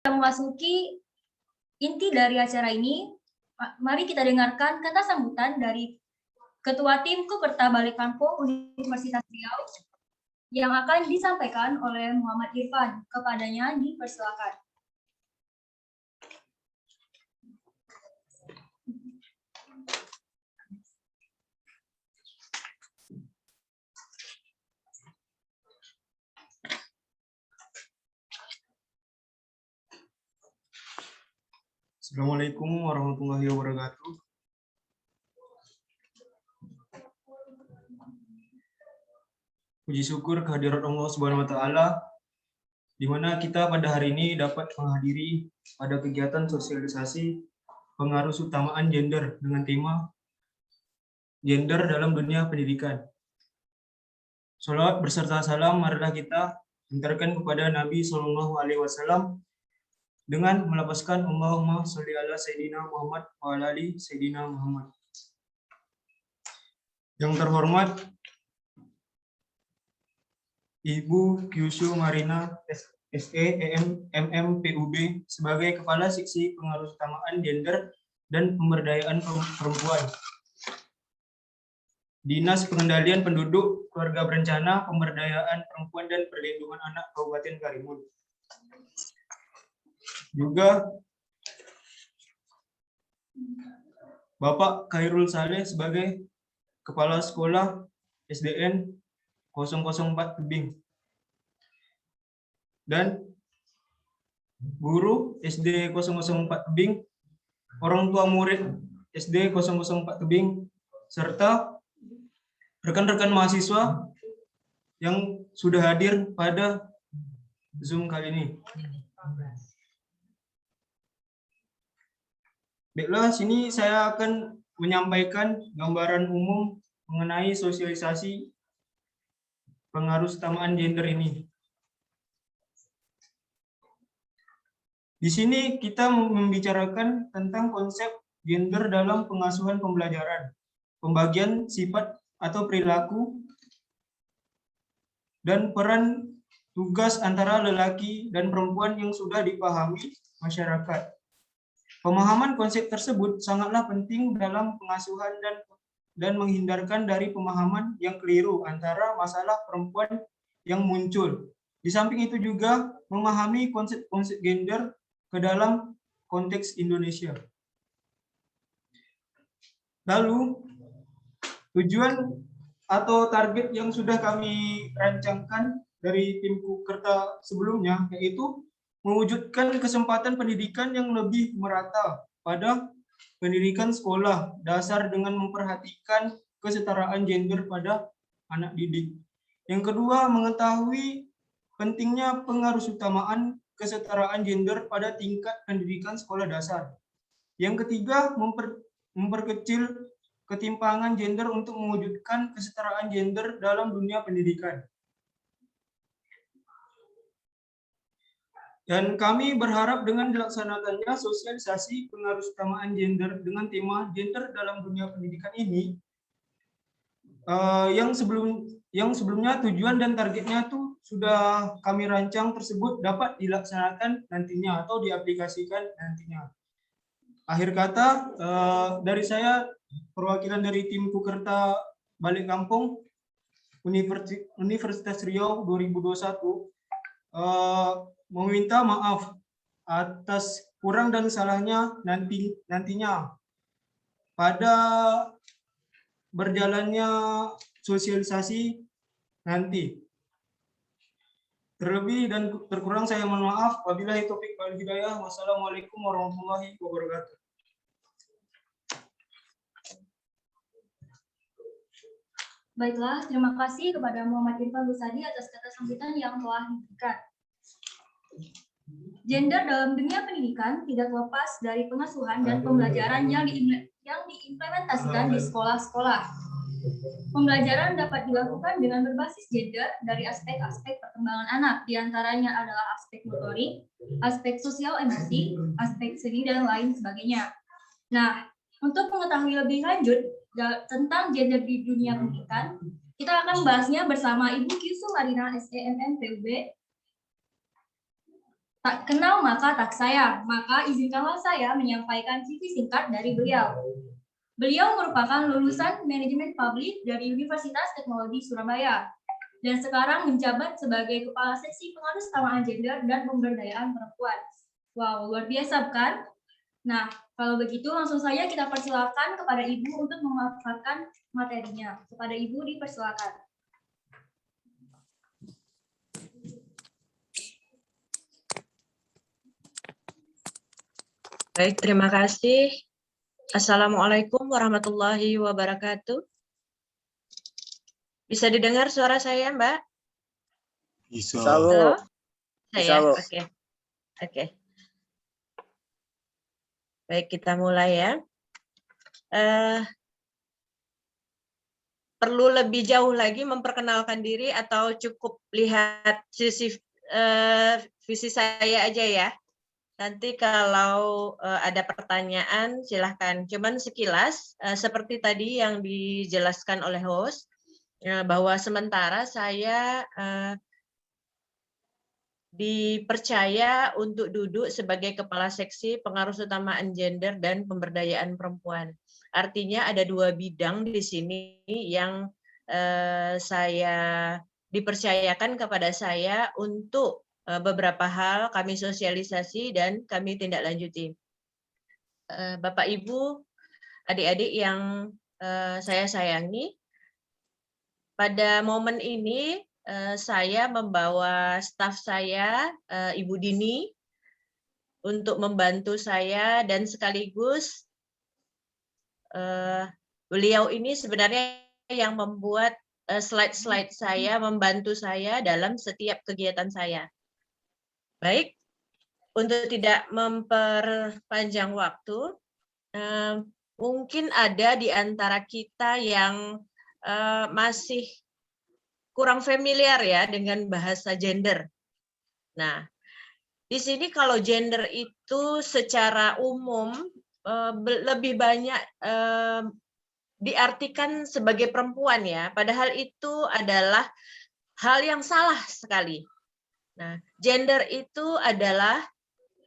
Memasuki inti dari acara ini, mari kita dengarkan kata sambutan dari Ketua Tim Kukerta Balik Kampung Universitas Riau yang akan disampaikan oleh Muhammad Irfan. Kepadanya dipersilakan. Assalamualaikum warahmatullahi wabarakatuh. Puji syukur kehadirat Allah Subhanahu wa taala di mana kita pada hari ini dapat menghadiri pada kegiatan sosialisasi pengaruh utamaan gender dengan tema gender dalam dunia pendidikan. Salawat berserta salam marilah kita hantarkan kepada Nabi SAW dengan melafazkan Allahumma sholli ala Sayyidina Muhammad wa ala ali Sayyidina Muhammad. Yang terhormat Ibu Kyushu Marina SE MM PUB sebagai Kepala Seksi Pengaruh Utamaan Gender dan Pemberdayaan Perempuan. Dinas Pengendalian Penduduk, Keluarga Berencana, Pemberdayaan Perempuan dan Perlindungan Anak Kabupaten Karimun. Juga Bapak Khairul Saleh sebagai Kepala Sekolah SDN 004 Tebing dan guru SD 004 Tebing, orang tua murid SD 004 Tebing, serta rekan-rekan mahasiswa yang sudah hadir pada Zoom kali ini. Baiklah, sini saya akan menyampaikan gambaran umum mengenai sosialisasi pengaruh utamaan gender ini. Di sini kita membicarakan tentang konsep gender dalam pengasuhan pembelajaran, pembagian sifat atau perilaku, dan peran tugas antara lelaki dan perempuan yang sudah dipahami masyarakat. Pemahaman konsep tersebut sangatlah penting dalam pengasuhan dan menghindarkan dari pemahaman yang keliru antara masalah perempuan yang muncul. Di samping itu juga memahami konsep-konsep gender ke dalam konteks Indonesia. Lalu, tujuan atau target yang sudah kami rancangkan dari tim Kukerta sebelumnya yaitu mewujudkan kesempatan pendidikan yang lebih merata pada pendidikan sekolah dasar dengan memperhatikan kesetaraan gender pada anak didik. Yang kedua, mengetahui pentingnya pengaruh utamaan kesetaraan gender pada tingkat pendidikan sekolah dasar. Yang ketiga, memperkecil ketimpangan gender untuk mewujudkan kesetaraan gender dalam dunia pendidikan. Dan kami berharap dengan dilaksanakannya sosialisasi pengaruh utamaan gender dengan tema gender dalam dunia pendidikan ini, yang sebelumnya tujuan dan targetnya itu sudah kami rancang tersebut dapat dilaksanakan nantinya atau diaplikasikan nantinya. Akhir kata, dari saya, perwakilan dari tim Kukerta Balik Kampung Universitas Riau 2021, meminta maaf atas kurang dan salahnya nantinya pada berjalannya sosialisasi nanti. Terlebih dan terkurang saya mohon maaf. Wabillahi taufiq wal hidayah. Wassalamualaikum warahmatullahi wabarakatuh. Baiklah, terima kasih kepada Muhammad Irfan Rusadi atas kata sambutan yang telah diberikan. Gender dalam dunia pendidikan tidak lepas dari pengasuhan dan pembelajaran yang diimplementasikan di sekolah-sekolah. Pembelajaran dapat dilakukan dengan berbasis gender dari aspek-aspek perkembangan anak, diantaranya adalah aspek motorik, aspek sosial emosi, aspek seni, dan lain sebagainya. Nah, untuk mengetahui lebih lanjut tentang gender di dunia pendidikan, kita akan membahasnya bersama Ibu Kyushu Marina SEMM PUB. Tak kenal maka tak sayang, maka izinkanlah saya menyampaikan CV singkat dari beliau. Beliau merupakan lulusan manajemen publik dari Universitas Teknologi Surabaya dan sekarang menjabat sebagai Kepala Seksi Pengarusamaan Gender dan Pemberdayaan Perempuan. Wow, luar biasa kan? Nah, kalau begitu langsung saja kita persilakan kepada Ibu untuk memaparkan materinya. Kepada Ibu dipersilakan. Baik, terima kasih. Assalamualaikum warahmatullahi wabarakatuh. Bisa didengar suara saya, Mbak? Bisa. Halo? Bisa, Saya? Bu. Oke. Oke. Baik, kita mulai ya. Perlu lebih jauh lagi memperkenalkan diri atau cukup lihat visi saya aja ya? Nanti kalau ada pertanyaan silahkan. Cuman sekilas seperti tadi yang dijelaskan oleh host bahwa sementara saya dipercaya untuk duduk sebagai Kepala Seksi Pengarusutamaan Gender dan Pemberdayaan Perempuan. Artinya ada 2 bidang di sini yang saya dipercayakan kepada saya untuk beberapa hal kami sosialisasi dan kami tindak lanjuti. Bapak Ibu, adik-adik yang saya sayangi, pada momen ini saya membawa staf saya, Ibu Dini, untuk membantu saya dan sekaligus beliau ini sebenarnya yang membuat slide-slide saya, membantu saya dalam setiap kegiatan saya. Baik, untuk tidak memperpanjang waktu, mungkin ada di antara kita yang masih kurang familiar ya dengan bahasa gender. Nah, di sini kalau gender itu secara umum lebih banyak diartikan sebagai perempuan ya, padahal itu adalah hal yang salah sekali. Nah, gender itu adalah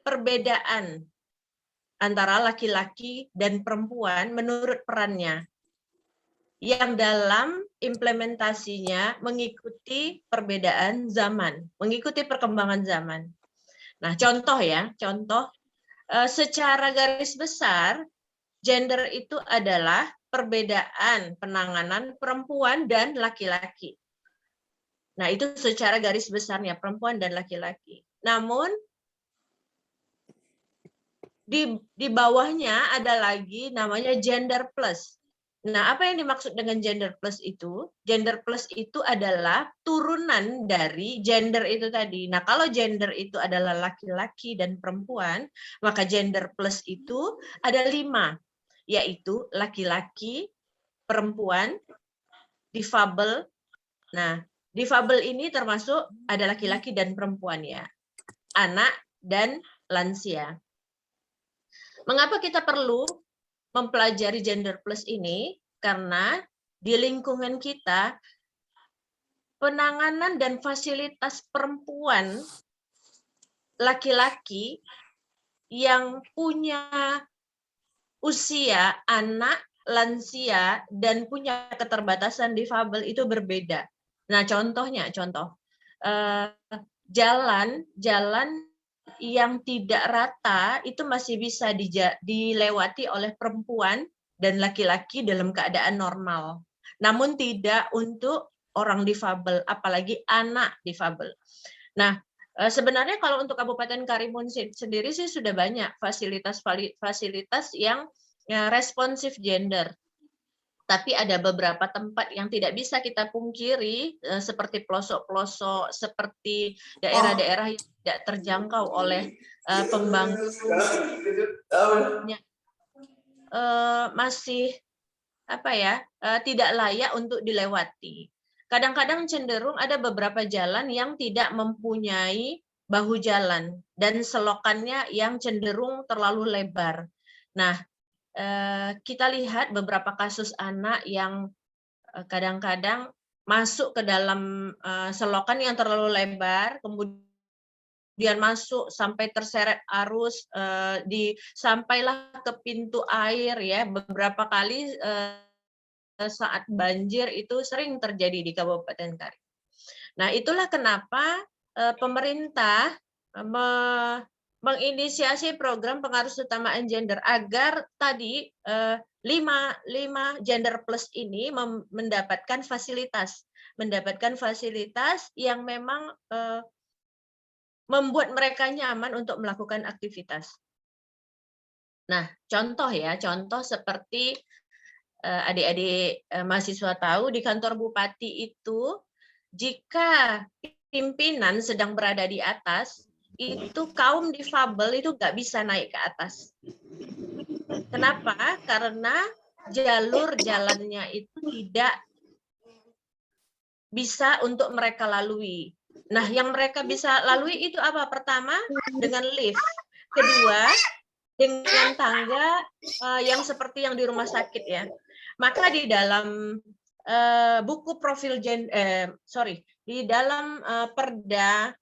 perbedaan antara laki-laki dan perempuan menurut perannya, yang dalam implementasinya mengikuti perbedaan zaman, mengikuti perkembangan zaman. Nah, contoh ya, secara garis besar, gender itu adalah perbedaan penanganan perempuan dan laki-laki. Nah, itu secara garis besarnya, perempuan dan laki-laki. Namun, di bawahnya ada lagi namanya gender plus. Nah, apa yang dimaksud dengan gender plus itu? Gender plus itu adalah turunan dari gender itu tadi. Nah, kalau gender itu adalah laki-laki dan perempuan, maka gender plus itu ada 5, yaitu laki-laki, perempuan, difabel. Nah, difabel ini termasuk ada laki-laki dan perempuan ya, anak dan lansia. Mengapa kita perlu mempelajari gender plus ini? Karena di lingkungan kita, penanganan dan fasilitas perempuan laki-laki yang punya usia anak, lansia, dan punya keterbatasan difabel itu berbeda. Nah, contoh jalan yang tidak rata itu masih bisa dilewati oleh perempuan dan laki-laki dalam keadaan normal. Namun tidak untuk orang difabel, apalagi anak difabel. Nah, sebenarnya kalau untuk Kabupaten Karimun sendiri sih sudah banyak fasilitas yang responsif gender. Tapi ada beberapa tempat yang tidak bisa kita pungkiri, seperti pelosok-pelosok, seperti daerah-daerah yang tidak terjangkau oleh pembangunan, masih tidak layak untuk dilewati. Kadang-kadang cenderung ada beberapa jalan yang tidak mempunyai bahu jalan dan selokannya yang cenderung terlalu lebar. Nah, kita lihat beberapa kasus anak yang kadang-kadang masuk ke dalam selokan yang terlalu lebar, kemudian kemudian masuk sampai terseret arus, sampailah ke pintu air ya. Beberapa kali saat banjir itu sering terjadi di Kabupaten Karik. Nah, itulah kenapa pemerintah menginisiasi program pengarus utamaan gender agar tadi 5 gender plus ini mendapatkan fasilitas yang memang membuat mereka nyaman untuk melakukan aktivitas. Nah, contoh seperti adik-adik mahasiswa tahu di kantor bupati itu, jika pimpinan sedang berada di atas, itu kaum difabel itu nggak bisa naik ke atas. Kenapa? Karena jalur jalannya itu tidak bisa untuk mereka lalui. Nah, yang mereka bisa lalui itu apa? Pertama, dengan lift. Kedua, dengan tangga yang seperti yang di rumah sakit ya. Maka di dalam buku profil di dalam perda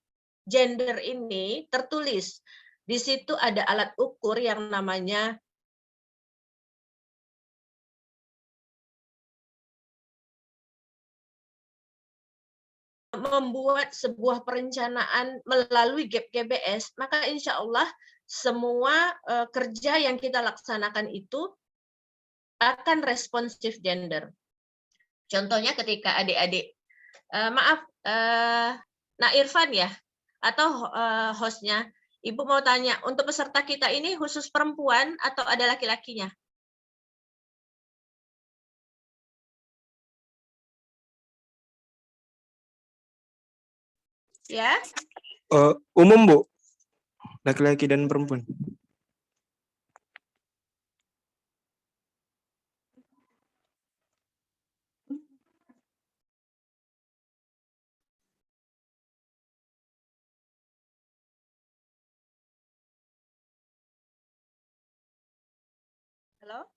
gender ini tertulis di situ ada alat ukur yang namanya membuat sebuah perencanaan melalui GAP-GBS, maka insya Allah semua kerja yang kita laksanakan itu akan responsif gender. Contohnya ketika adik-adik, Nak Irfan ya, atau hostnya, Ibu mau tanya, untuk peserta kita ini khusus perempuan atau ada laki-lakinya? Ya? Umum, Bu. Laki-laki dan perempuan. Halo?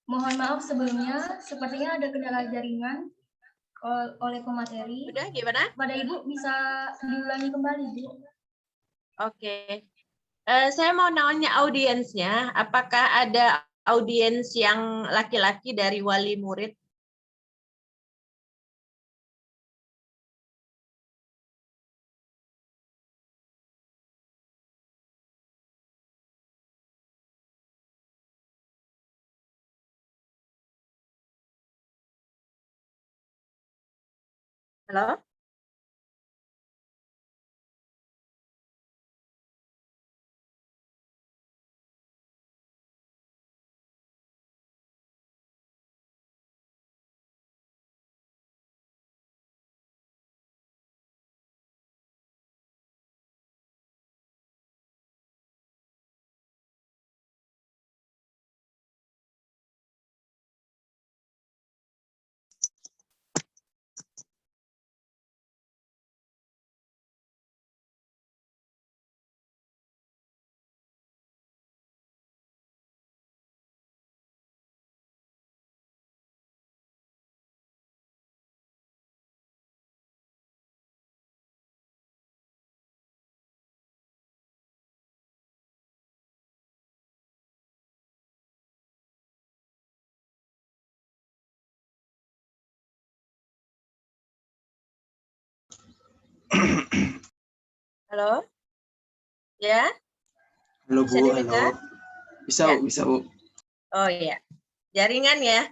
Mohon maaf sebelumnya, sepertinya ada kendala jaringan oleh pemateri. Udah, gimana? Pada Ibu bisa diulangi kembali, Bu. Oke. Saya mau nanya audiensnya, apakah ada audiens yang laki-laki dari wali murid? Halo? Halo? Ya? Halo, Bisa Bu. didengar? Halo. Bisa, Ya. Bu. Bisa, Bu. Oh iya. Jaringan ya?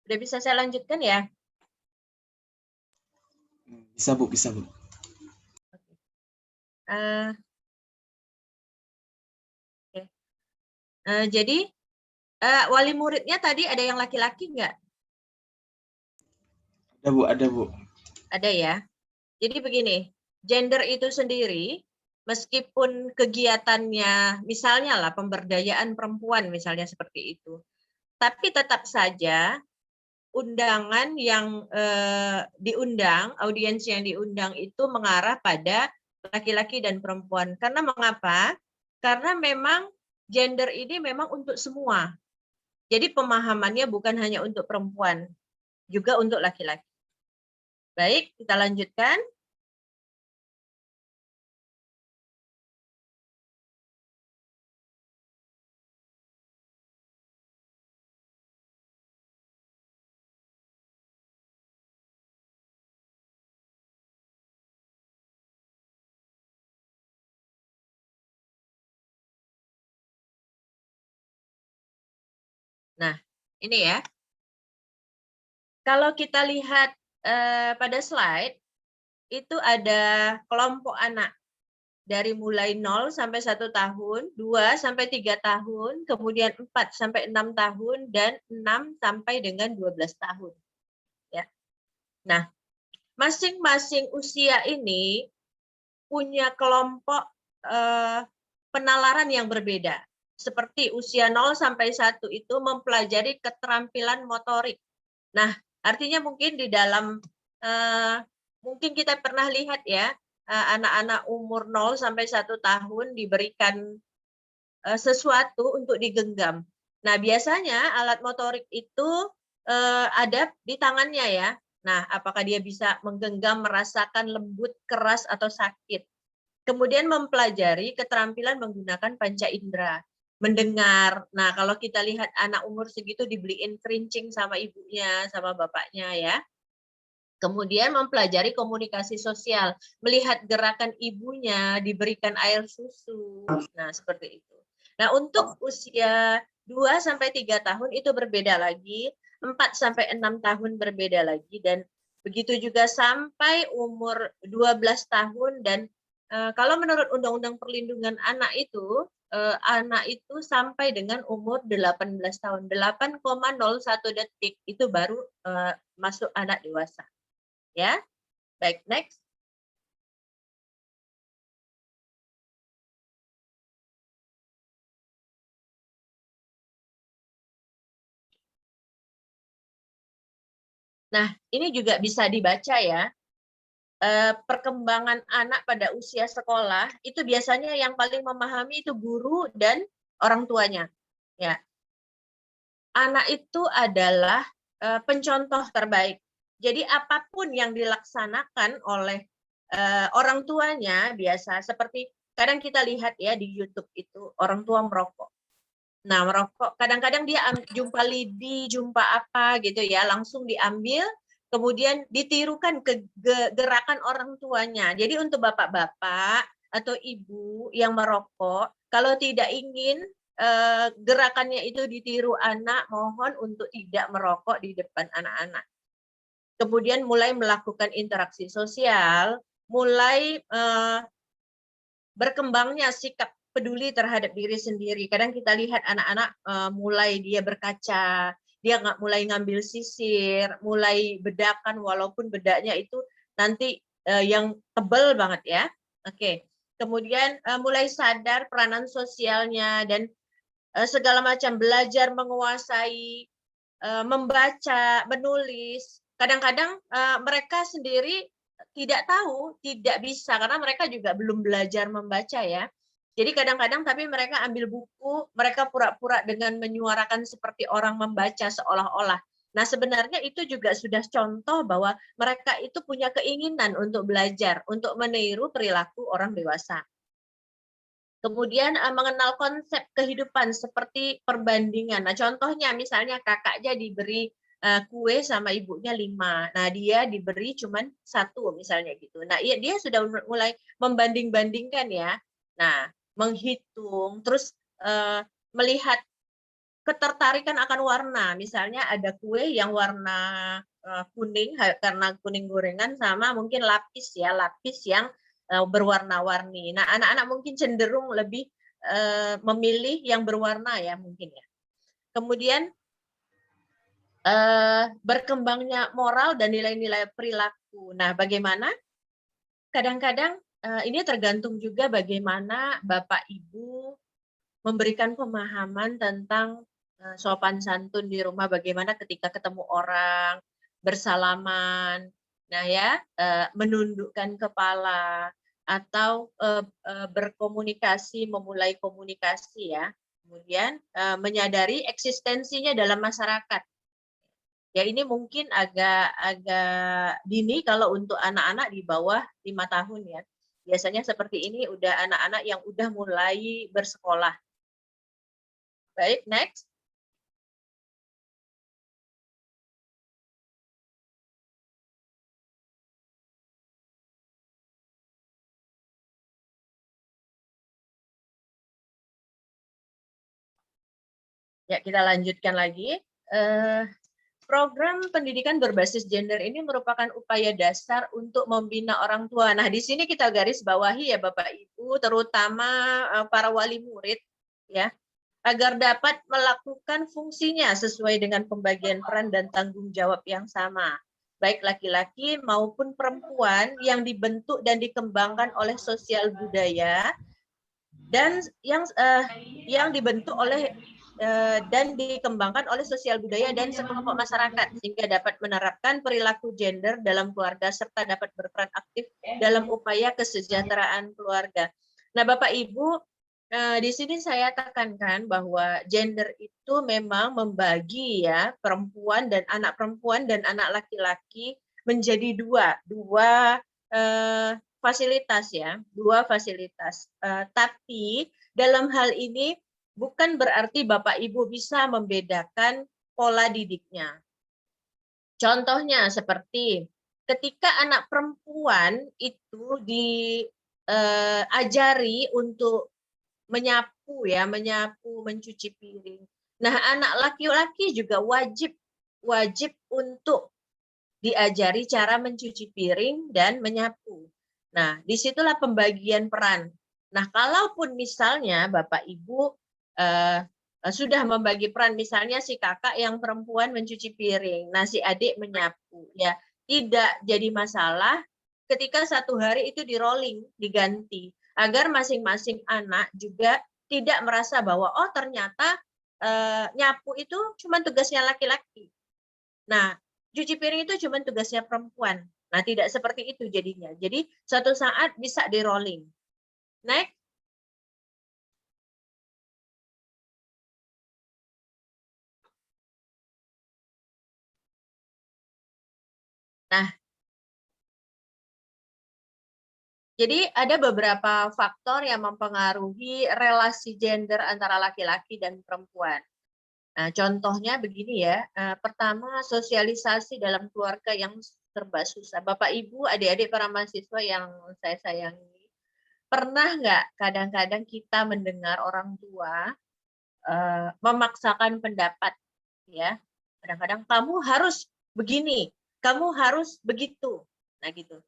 Udah bisa saya lanjutkan ya? Bisa, Bu. Bisa, Bu. Jadi wali muridnya tadi ada yang laki-laki nggak? Ada Bu, ada Bu. Ada ya. Jadi begini, gender itu sendiri, meskipun kegiatannya, misalnya lah pemberdayaan perempuan misalnya seperti itu, tapi tetap saja undangan yang diundang, audiens yang diundang itu mengarah pada laki-laki dan perempuan. Karena mengapa? Karena memang gender ini memang untuk semua. Jadi pemahamannya bukan hanya untuk perempuan, juga untuk laki-laki. Baik, kita lanjutkan. Nah, ini ya. Kalau kita lihat pada slide, itu ada kelompok anak. Dari mulai 0 sampai 1 tahun, 2 sampai 3 tahun, kemudian 4 sampai 6 tahun, dan 6 sampai dengan 12 tahun. Ya. Nah, masing-masing usia ini punya kelompok penalaran yang berbeda. Seperti usia 0 sampai 1 itu mempelajari keterampilan motorik. Nah, artinya mungkin di dalam, mungkin kita pernah lihat ya, anak-anak umur 0 sampai 1 tahun diberikan sesuatu untuk digenggam. Nah, biasanya alat motorik itu ada di tangannya ya. Nah, apakah dia bisa menggenggam, merasakan lembut, keras, atau sakit. Kemudian mempelajari keterampilan menggunakan panca indera. Mendengar. Nah, kalau kita lihat anak umur segitu dibeliin kerincing sama ibunya, sama bapaknya ya. Kemudian mempelajari komunikasi sosial, melihat gerakan ibunya, diberikan air susu. Nah, seperti itu. Nah, untuk usia 2 sampai 3 tahun itu berbeda lagi, 4 sampai 6 tahun berbeda lagi, dan begitu juga sampai umur 12 tahun. Dan kalau menurut Undang-Undang Perlindungan Anak itu sampai dengan umur 18 tahun. 8,01 detik itu baru masuk anak dewasa. Ya, baik, next. Nah, ini juga bisa dibaca ya. Perkembangan anak pada usia sekolah itu biasanya yang paling memahami itu guru dan orang tuanya. Ya, anak itu adalah pencontoh terbaik. Jadi apapun yang dilaksanakan oleh orang tuanya biasa, seperti kadang kita lihat ya di YouTube itu orang tua merokok. Nah, merokok kadang-kadang dia jumpa lidi, jumpa apa gitu ya, langsung diambil, kemudian ditirukan ke gerakan orang tuanya. Jadi untuk bapak-bapak atau ibu yang merokok, kalau tidak ingin gerakannya itu ditiru anak, mohon untuk tidak merokok di depan anak-anak. Kemudian mulai melakukan interaksi sosial, mulai berkembangnya sikap peduli terhadap diri sendiri. Kadang kita lihat anak-anak mulai dia berkaca, dia mulai ngambil sisir, mulai bedakan walaupun bedaknya itu nanti yang tebal banget ya. Oke. Kemudian mulai sadar peranan sosialnya dan segala macam, belajar menguasai, membaca, menulis. Kadang-kadang mereka sendiri tidak tahu, tidak bisa, karena mereka juga belum belajar membaca ya. Jadi kadang-kadang tapi mereka ambil buku, mereka pura-pura dengan menyuarakan seperti orang membaca seolah-olah. Nah, sebenarnya itu juga sudah contoh bahwa mereka itu punya keinginan untuk belajar, untuk meniru perilaku orang dewasa. Kemudian mengenal konsep kehidupan seperti perbandingan. Nah, contohnya misalnya kakaknya diberi kue sama ibunya 5. Nah, dia diberi cuman 1 misalnya gitu. Nah, dia sudah mulai membanding-bandingkan ya. Nah, menghitung, terus melihat ketertarikan akan warna. Misalnya ada kue yang warna kuning karena kuning gorengan, sama mungkin lapis yang berwarna-warni. Nah, anak-anak mungkin cenderung lebih memilih yang berwarna ya mungkin ya. Kemudian berkembangnya moral dan nilai-nilai perilaku. Nah, bagaimana? Kadang-kadang ini tergantung juga bagaimana Bapak Ibu memberikan pemahaman tentang sopan santun di rumah, bagaimana ketika ketemu orang, bersalaman, nah ya, menundukkan kepala, atau berkomunikasi, memulai komunikasi ya, kemudian menyadari eksistensinya dalam masyarakat. Ya ini mungkin agak dini kalau untuk anak-anak di bawah 5 tahun ya. Biasanya seperti ini udah anak-anak yang udah mulai bersekolah. Baik, next. Ya, kita lanjutkan lagi. Program pendidikan berbasis gender ini merupakan upaya dasar untuk membina orang tua. Nah, di sini kita garis bawahi ya Bapak Ibu, terutama para wali murid ya, agar dapat melakukan fungsinya sesuai dengan pembagian peran dan tanggung jawab yang sama, baik laki-laki maupun perempuan yang dibentuk dan dikembangkan oleh sosial budaya dan yang dibentuk oleh dan dikembangkan oleh sosial budaya dan sekelompok masyarakat sehingga dapat menerapkan perilaku gender dalam keluarga serta dapat berperan aktif dalam upaya kesejahteraan keluarga. Nah, Bapak Ibu, di sini saya tekankan bahwa gender itu memang membagi ya perempuan dan anak laki-laki menjadi dua fasilitas ya, dua fasilitas. Tapi dalam hal ini bukan berarti Bapak Ibu bisa membedakan pola didiknya. Contohnya seperti ketika anak perempuan itu diajari untuk menyapu ya, mencuci piring. Nah, anak laki-laki juga wajib untuk diajari cara mencuci piring dan menyapu. Nah, disitulah pembagian peran. Nah, kalaupun misalnya Bapak Ibu sudah membagi peran, misalnya si kakak yang perempuan mencuci piring, nah si adik menyapu, ya tidak jadi masalah ketika satu hari itu di rolling, diganti, agar masing-masing anak juga tidak merasa bahwa oh ternyata nyapu itu cuma tugasnya laki-laki. Nah, cuci piring itu cuma tugasnya perempuan. Nah, tidak seperti itu jadinya. Jadi suatu saat bisa di rolling. Next. Nah, jadi ada beberapa faktor yang mempengaruhi relasi gender antara laki-laki dan perempuan. Nah, contohnya begini ya. Pertama, sosialisasi dalam keluarga yang serba susah. Bapak, Ibu, adik-adik para mahasiswa yang saya sayangi, pernah nggak kadang-kadang kita mendengar orang tua memaksakan pendapat, ya? Kadang-kadang kamu harus begini, kamu harus begitu. Nah, gitu.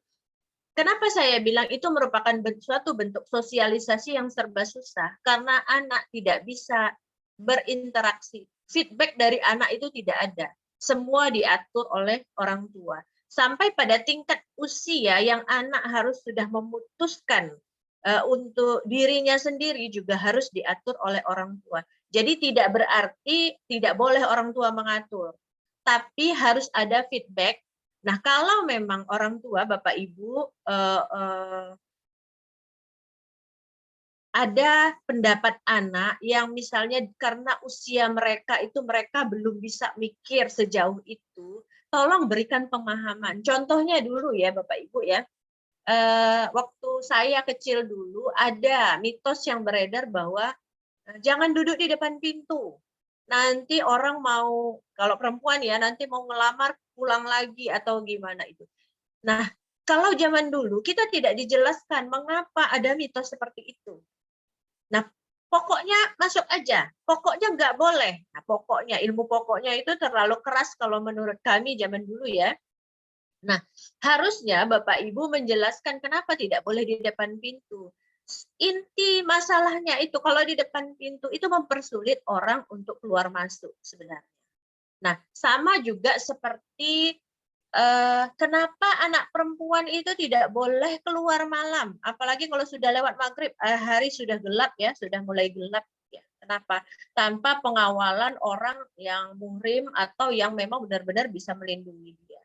Kenapa saya bilang itu merupakan suatu bentuk sosialisasi yang serba susah? Karena anak tidak bisa berinteraksi. Feedback dari anak itu tidak ada. Semua diatur oleh orang tua. Sampai pada tingkat usia yang anak harus sudah memutuskan untuk dirinya sendiri juga harus diatur oleh orang tua. Jadi tidak berarti tidak boleh orang tua mengatur. Tapi harus ada feedback. Nah, kalau memang orang tua, Bapak Ibu, ada pendapat anak yang misalnya karena usia mereka itu mereka belum bisa mikir sejauh itu, tolong berikan pemahaman. Contohnya dulu ya Bapak Ibu ya, waktu saya kecil dulu ada mitos yang beredar bahwa jangan duduk di depan pintu. Nanti orang mau, kalau perempuan ya, nanti mau ngelamar pulang lagi atau gimana itu. Nah, kalau zaman dulu kita tidak dijelaskan mengapa ada mitos seperti itu. Nah, pokoknya masuk aja, pokoknya nggak boleh. Nah, pokoknya, ilmu pokoknya itu terlalu keras kalau menurut kami zaman dulu ya. Nah, harusnya Bapak Ibu menjelaskan kenapa tidak boleh di depan pintu. Inti masalahnya itu kalau di depan pintu itu mempersulit orang untuk keluar masuk sebenarnya. Nah, sama juga seperti kenapa anak perempuan itu tidak boleh keluar malam, apalagi kalau sudah lewat maghrib, hari sudah gelap ya, sudah mulai gelap ya. Kenapa? Tanpa pengawalan orang yang muhrim atau yang memang benar-benar bisa melindungi dia.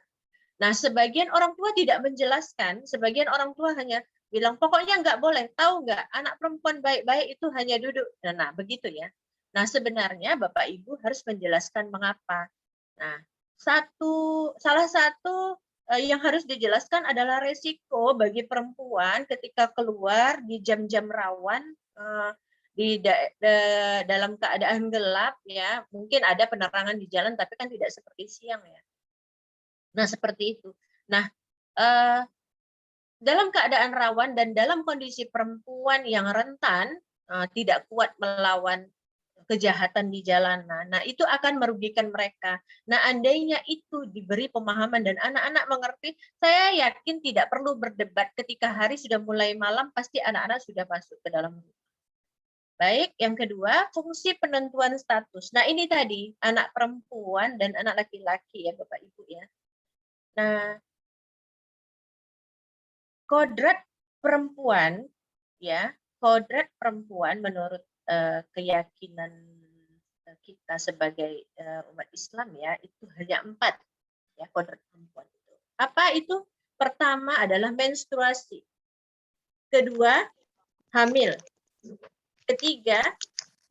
Nah, sebagian orang tua tidak menjelaskan, sebagian orang tua hanya bilang pokoknya nggak boleh, tahu nggak, anak perempuan baik-baik itu hanya duduk. Nah, begitu ya. Nah, sebenarnya Bapak Ibu harus menjelaskan mengapa. Nah, salah satu yang harus dijelaskan adalah resiko bagi perempuan ketika keluar di jam-jam rawan dalam keadaan gelap ya, mungkin ada penerangan di jalan tapi kan tidak seperti siang ya. Nah, seperti itu. Nah, dalam keadaan rawan dan dalam kondisi perempuan yang rentan, tidak kuat melawan kejahatan di jalanan, nah itu akan merugikan mereka. Nah, andainya itu diberi pemahaman dan anak-anak mengerti, saya yakin tidak perlu berdebat ketika hari sudah mulai malam, pasti anak-anak sudah masuk ke dalam rumah. Baik, yang kedua, fungsi penentuan status. Nah, ini tadi, anak perempuan dan anak laki-laki ya Bapak Ibu ya. Nah, kodrat perempuan ya, kodrat perempuan menurut keyakinan kita sebagai umat Islam ya, itu hanya 4 ya kodrat perempuan itu. Apa itu? Pertama adalah menstruasi. Kedua, hamil. Ketiga,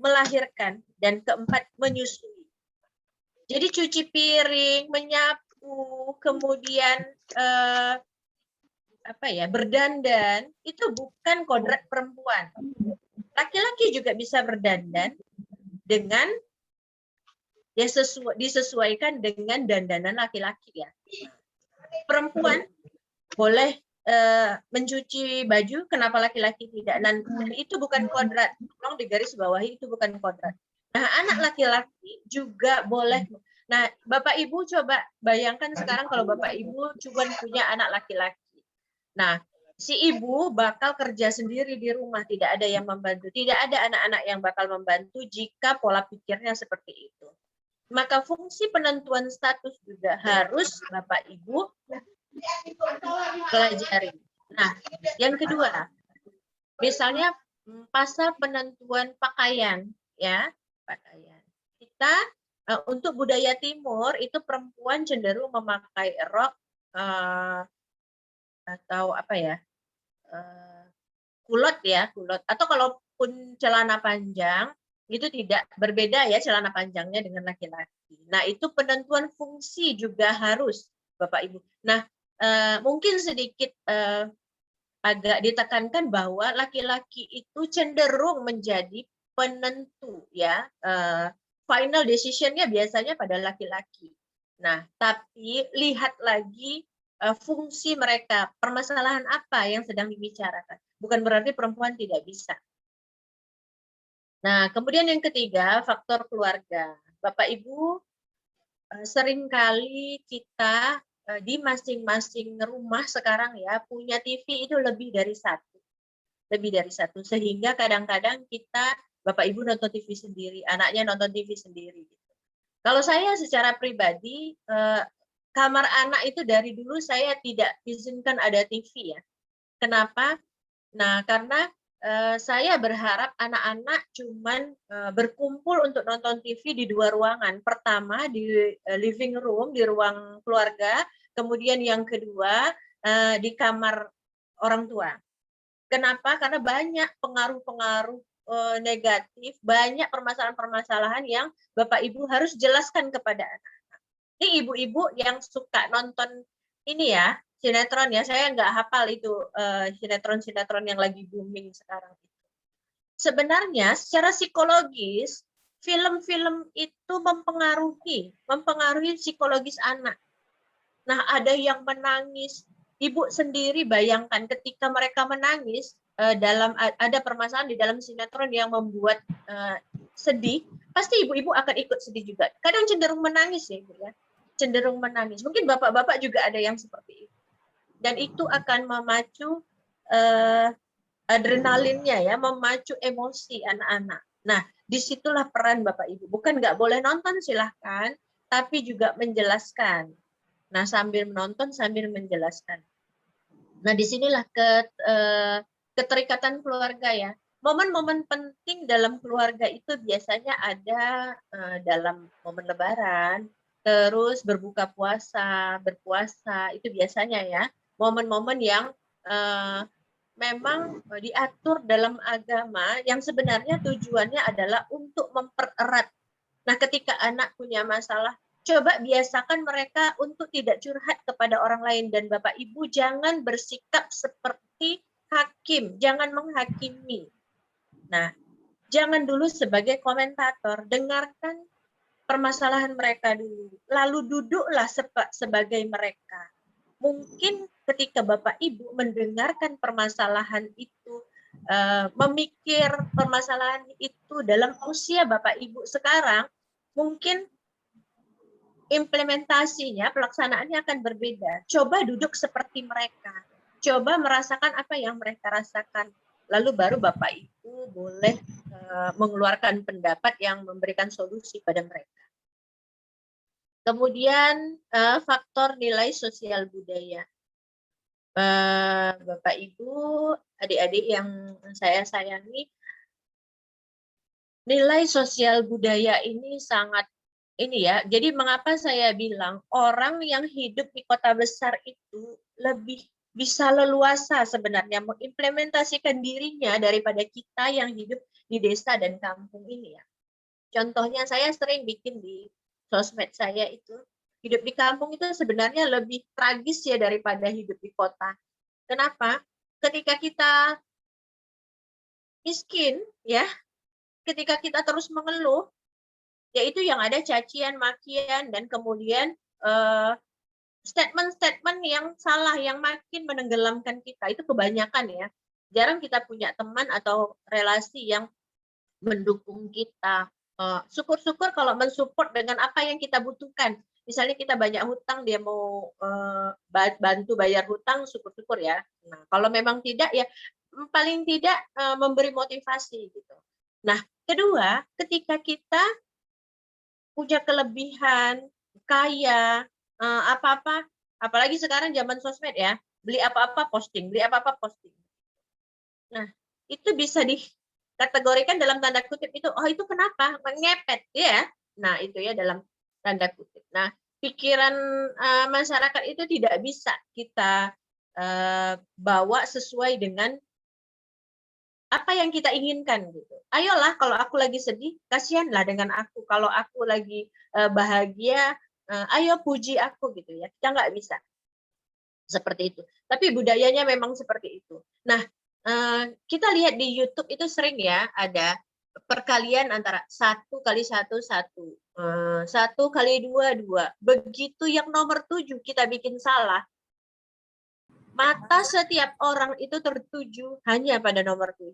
melahirkan, dan keempat, menyusui. Jadi cuci piring, menyapu, kemudian berdandan itu bukan kodrat perempuan. Laki-laki juga bisa berdandan dengan disesuaikan dengan dandanan laki-laki ya. Perempuan boleh mencuci baju, kenapa laki-laki tidak? Dan itu bukan kodrat. Tolong digarisbawahi, itu bukan kodrat. Nah, anak laki-laki juga boleh. Nah, Bapak Ibu coba bayangkan sekarang kalau Bapak Ibu cuma punya anak laki-laki. Nah, si ibu bakal kerja sendiri di rumah, tidak ada yang membantu. Tidak ada anak-anak yang bakal membantu jika pola pikirnya seperti itu. Maka fungsi penentuan status juga harus Bapak Ibu pelajari. Nah, yang kedua, misalnya pasal penentuan pakaian, ya, pakaian. Kita untuk budaya Timur itu perempuan cenderung memakai rok atau kulot ya, kulot. Atau kalaupun celana panjang itu tidak berbeda ya celana panjangnya dengan laki-laki. Nah, itu penentuan fungsi juga harus Bapak Ibu. Nah, mungkin sedikit agak ditekankan bahwa laki-laki itu cenderung menjadi penentu ya. Final decision-nya biasanya pada laki-laki. Nah, tapi lihat lagi fungsi mereka, permasalahan apa yang sedang dibicarakan. Bukan berarti perempuan tidak bisa. Nah, kemudian yang ketiga, faktor keluarga. Bapak Ibu, seringkali kita di masing-masing rumah sekarang ya punya TV itu lebih dari satu, sehingga kadang-kadang kita Bapak Ibu nonton TV sendiri, anaknya nonton TV sendiri. Kalau saya secara pribadi kamar anak itu dari dulu saya tidak izinkan ada TV ya. Kenapa? Nah, karena saya berharap anak-anak cuman berkumpul untuk nonton TV di 2 ruangan. Pertama di living room, di ruang keluarga, kemudian yang kedua di kamar orang tua. Kenapa? Karena banyak pengaruh-pengaruh negatif, banyak permasalahan-permasalahan yang Bapak Ibu harus jelaskan kepada anak. Ini ibu-ibu yang suka nonton ini ya, sinetron ya, saya nggak hafal itu sinetron-sinetron yang lagi booming sekarang. Sebenarnya secara psikologis, film-film itu mempengaruhi psikologis anak. Nah, ada yang menangis. Ibu sendiri bayangkan ketika mereka menangis, ada permasalahan di dalam sinetron yang membuat sedih, pasti ibu-ibu akan ikut sedih juga. Kadang cenderung menangis ya Ibu ya. Cenderung menangis. Mungkin bapak-bapak juga ada yang seperti itu. Dan itu akan memacu adrenalinnya ya, memacu emosi anak-anak. Nah, disitulah peran Bapak Ibu. Bukan nggak boleh nonton, silahkan. tapi juga menjelaskan. Nah, sambil menonton, sambil menjelaskan. Nah, disinilah keterikatan keluarga ya. Momen-momen penting dalam keluarga itu biasanya ada dalam momen Lebaran, terus berbuka puasa, berpuasa, itu biasanya ya. Momen-momen yang memang diatur dalam agama yang sebenarnya tujuannya adalah untuk mempererat. Nah, ketika anak punya masalah, coba biasakan mereka untuk tidak curhat kepada orang lain, dan Bapak Ibu jangan bersikap seperti hakim, jangan menghakimi. Nah, jangan dulu sebagai komentator, dengarkan permasalahan mereka dulu, lalu duduklah sebagai mereka. Mungkin ketika Bapak Ibu mendengarkan permasalahan itu, memikir permasalahan itu dalam usia Bapak Ibu sekarang, mungkin implementasinya, pelaksanaannya akan berbeda. Coba duduk seperti mereka. Coba merasakan apa yang mereka rasakan. Lalu baru Bapak Ibu boleh mengeluarkan pendapat yang memberikan solusi pada mereka. Kemudian faktor nilai sosial budaya. Bapak Ibu, adik-adik yang saya sayangi, nilai sosial budaya ini sangat ini ya. Jadi mengapa saya bilang orang yang hidup di kota besar itu lebih bisa leluasa sebenarnya mengimplementasikan dirinya daripada kita yang hidup di desa dan kampung ini ya. Contohnya saya sering bikin di sosmed saya itu, hidup di kampung itu sebenarnya lebih tragis ya daripada hidup di kota. Kenapa? Ketika kita miskin ya, ketika kita terus mengeluh, yaitu yang ada cacian, makian, dan kemudian statement-statement yang salah yang makin menenggelamkan kita, itu kebanyakan ya. Jarang kita punya teman atau relasi yang mendukung kita. Syukur-syukur kalau mensupport dengan apa yang kita butuhkan. Misalnya kita banyak hutang, dia mau bantu bayar hutang, syukur-syukur ya. Nah, kalau memang tidak ya paling tidak memberi motivasi gitu. Nah, kedua, ketika kita punya kelebihan, kaya, apa-apa, apalagi sekarang zaman sosmed ya, beli apa-apa posting, beli apa-apa posting. Nah, itu bisa dikategorikan dalam tanda kutip itu, oh itu kenapa? Ngepet ya. Nah, itu ya dalam tanda kutip. Nah, pikiran masyarakat itu tidak bisa kita bawa sesuai dengan apa yang kita inginkan gitu. Ayolah, kalau aku lagi sedih, kasihanlah dengan aku. Kalau aku lagi bahagia, ayo puji aku gitu ya. Kita nggak bisa seperti itu. Tapi budayanya memang seperti itu. Nah, kita lihat di YouTube itu sering ya ada perkalian antara 1 kali 1 1, 1 kali 2 2. Begitu yang nomor 7 kita bikin salah, mata setiap orang itu tertuju hanya pada nomor 7.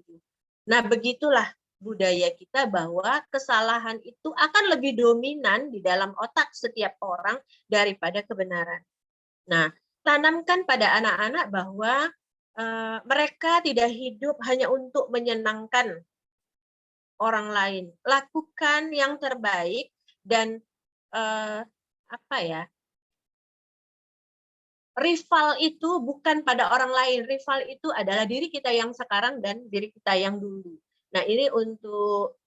Nah, begitulah budaya kita bahwa kesalahan itu akan lebih dominan di dalam otak setiap orang daripada kebenaran. Nah, tanamkan pada anak-anak bahwa mereka tidak hidup hanya untuk menyenangkan orang lain. Lakukan yang terbaik dan rival itu bukan pada orang lain, rival itu adalah diri kita yang sekarang dan diri kita yang dulu. Nah, ini untuk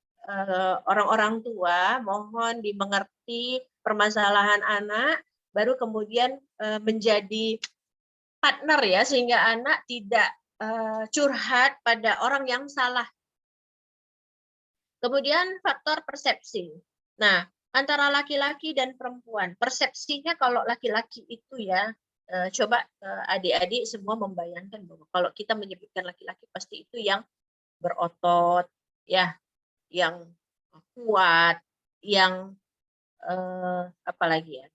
orang-orang tua, mohon dimengerti permasalahan anak, baru kemudian menjadi partner ya, sehingga anak tidak curhat pada orang yang salah. Kemudian faktor persepsi. Nah, antara laki-laki dan perempuan, persepsinya kalau laki-laki itu ya, coba adik-adik semua membayangkan bahwa kalau kita menyebutkan laki-laki pasti itu yang berotot, ya, yang kuat, yang apalagi ya.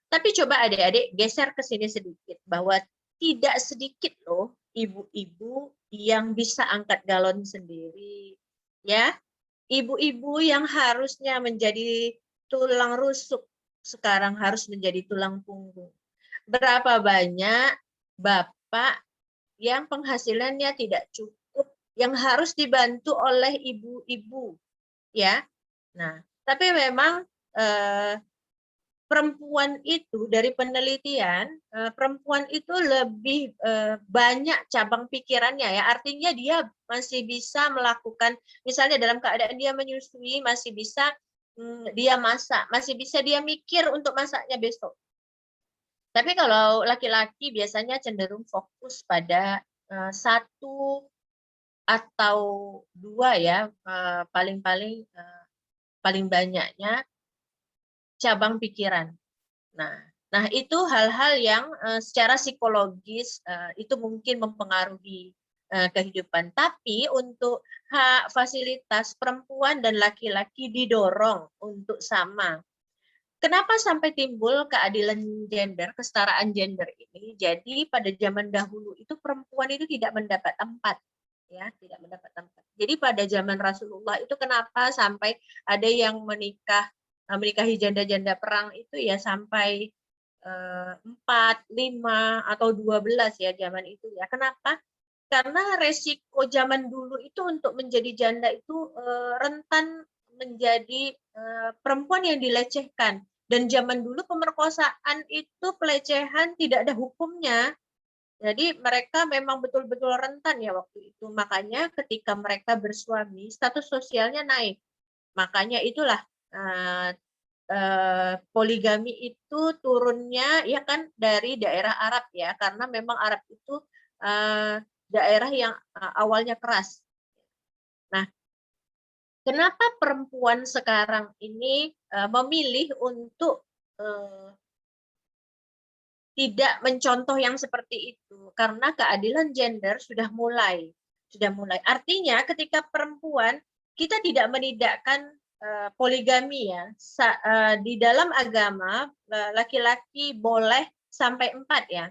Tapi coba adik-adik geser ke sini sedikit bahwa tidak sedikit loh ibu-ibu yang bisa angkat galon sendiri, ya. Ibu-ibu yang harusnya menjadi tulang rusuk sekarang harus menjadi tulang punggung. Berapa banyak bapak yang penghasilannya tidak cukup, yang harus dibantu oleh ibu-ibu, ya. Nah, tapi memang perempuan itu dari penelitian, perempuan itu lebih banyak cabang pikirannya ya. Artinya dia masih bisa melakukan, misalnya dalam keadaan dia menyusui, masih bisa dia masak, masih bisa dia mikir untuk masaknya besok. Tapi kalau laki-laki biasanya cenderung fokus pada satu atau dua ya, paling-paling paling banyaknya cabang pikiran. Nah, itu hal-hal yang secara psikologis itu mungkin mempengaruhi kehidupan. Tapi untuk hak fasilitas perempuan dan laki-laki didorong untuk sama. Kenapa sampai timbul keadilan gender, kesetaraan gender ini? Jadi pada zaman dahulu itu perempuan itu tidak mendapat tempat, ya, tidak mendapat tempat. Jadi pada zaman Rasulullah itu kenapa sampai ada yang menikahi janda-janda perang itu ya sampai 4, 5 atau 12 ya zaman itu ya. Kenapa? Karena resiko zaman dulu itu untuk menjadi janda itu rentan menjadi perempuan yang dilecehkan. Dan zaman dulu pemerkosaan itu pelecehan tidak ada hukumnya. Jadi mereka memang betul-betul rentan ya waktu itu. Makanya ketika mereka bersuami, status sosialnya naik. Makanya itulah poligami itu turunnya ya kan dari daerah Arab ya, karena memang Arab itu daerah yang awalnya keras. Nah, kenapa perempuan sekarang ini memilih untuk tidak mencontoh yang seperti itu? Karena keadilan gender sudah mulai. Artinya ketika perempuan, kita tidak menidakkan poligami ya. Di dalam agama laki-laki boleh sampai 4 ya.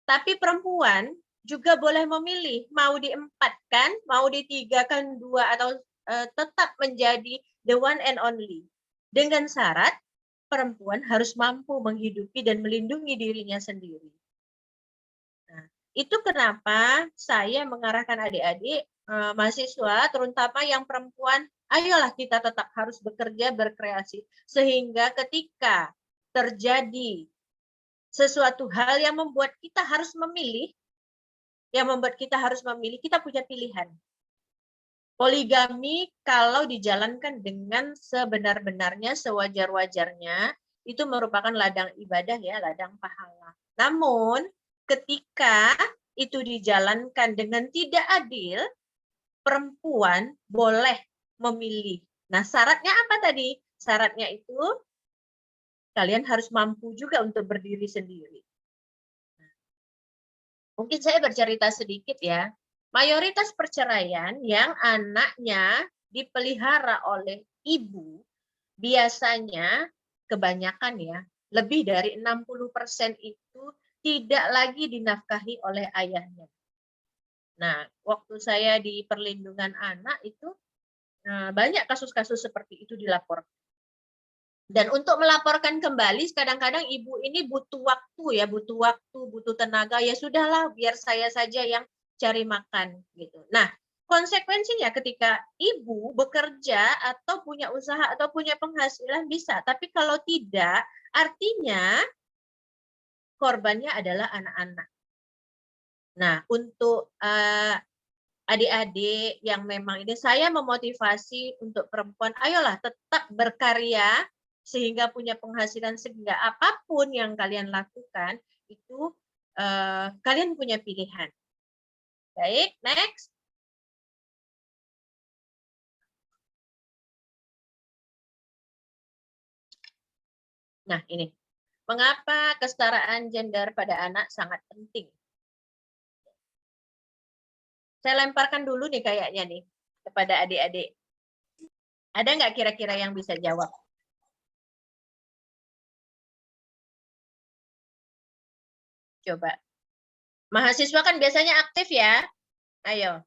Tapi perempuan juga boleh memilih mau diempatkan, mau ditigakan 2 atau tetap menjadi the one and only. Dengan syarat perempuan harus mampu menghidupi dan melindungi dirinya sendiri. Nah, itu kenapa saya mengarahkan adik-adik mahasiswa, terutama yang perempuan, ayolah kita tetap harus bekerja, berkreasi. Sehingga ketika terjadi sesuatu hal yang membuat kita harus memilih, kita punya pilihan. Poligami kalau dijalankan dengan sebenar-benarnya, sewajar-wajarnya, itu merupakan ladang ibadah ya, ladang pahala. Namun ketika itu dijalankan dengan tidak adil, perempuan boleh memilih. Nah, syaratnya apa tadi? Syaratnya itu kalian harus mampu juga untuk berdiri sendiri. Mungkin saya bercerita sedikit ya. Mayoritas perceraian yang anaknya dipelihara oleh ibu biasanya kebanyakan ya, lebih dari 60% itu tidak lagi dinafkahi oleh ayahnya. Nah, waktu saya di perlindungan anak itu banyak kasus-kasus seperti itu dilaporkan. Dan untuk melaporkan kembali, kadang-kadang ibu ini butuh waktu ya, butuh tenaga. Ya sudahlah, biar saya saja yang cari makan gitu. Nah, konsekuensinya ketika ibu bekerja atau punya usaha atau punya penghasilan bisa, tapi kalau tidak, artinya korbannya adalah anak-anak. Nah, untuk adik-adik yang memang ini saya memotivasi untuk perempuan, ayolah tetap berkarya sehingga punya penghasilan, sehingga apapun yang kalian lakukan itu kalian punya pilihan. Baik, next. Nah, ini. Mengapa kesetaraan gender pada anak sangat penting? Saya lemparkan dulu nih kayaknya nih kepada adik-adik. Ada nggak kira-kira yang bisa jawab? Coba. Mahasiswa kan biasanya aktif ya. Ayo.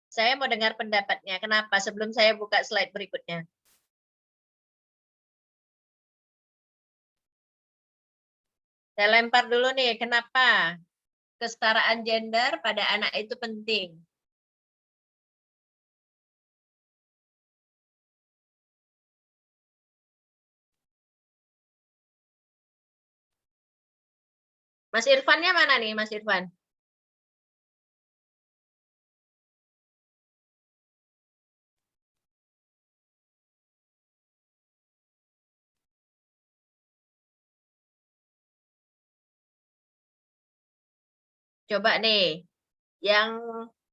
Saya mau dengar pendapatnya. Kenapa? Sebelum saya buka slide berikutnya. Saya lempar dulu nih, kenapa kesetaraan gender pada anak itu penting? Mas Irfannya mana nih, Mas Irfan? Coba nih, yang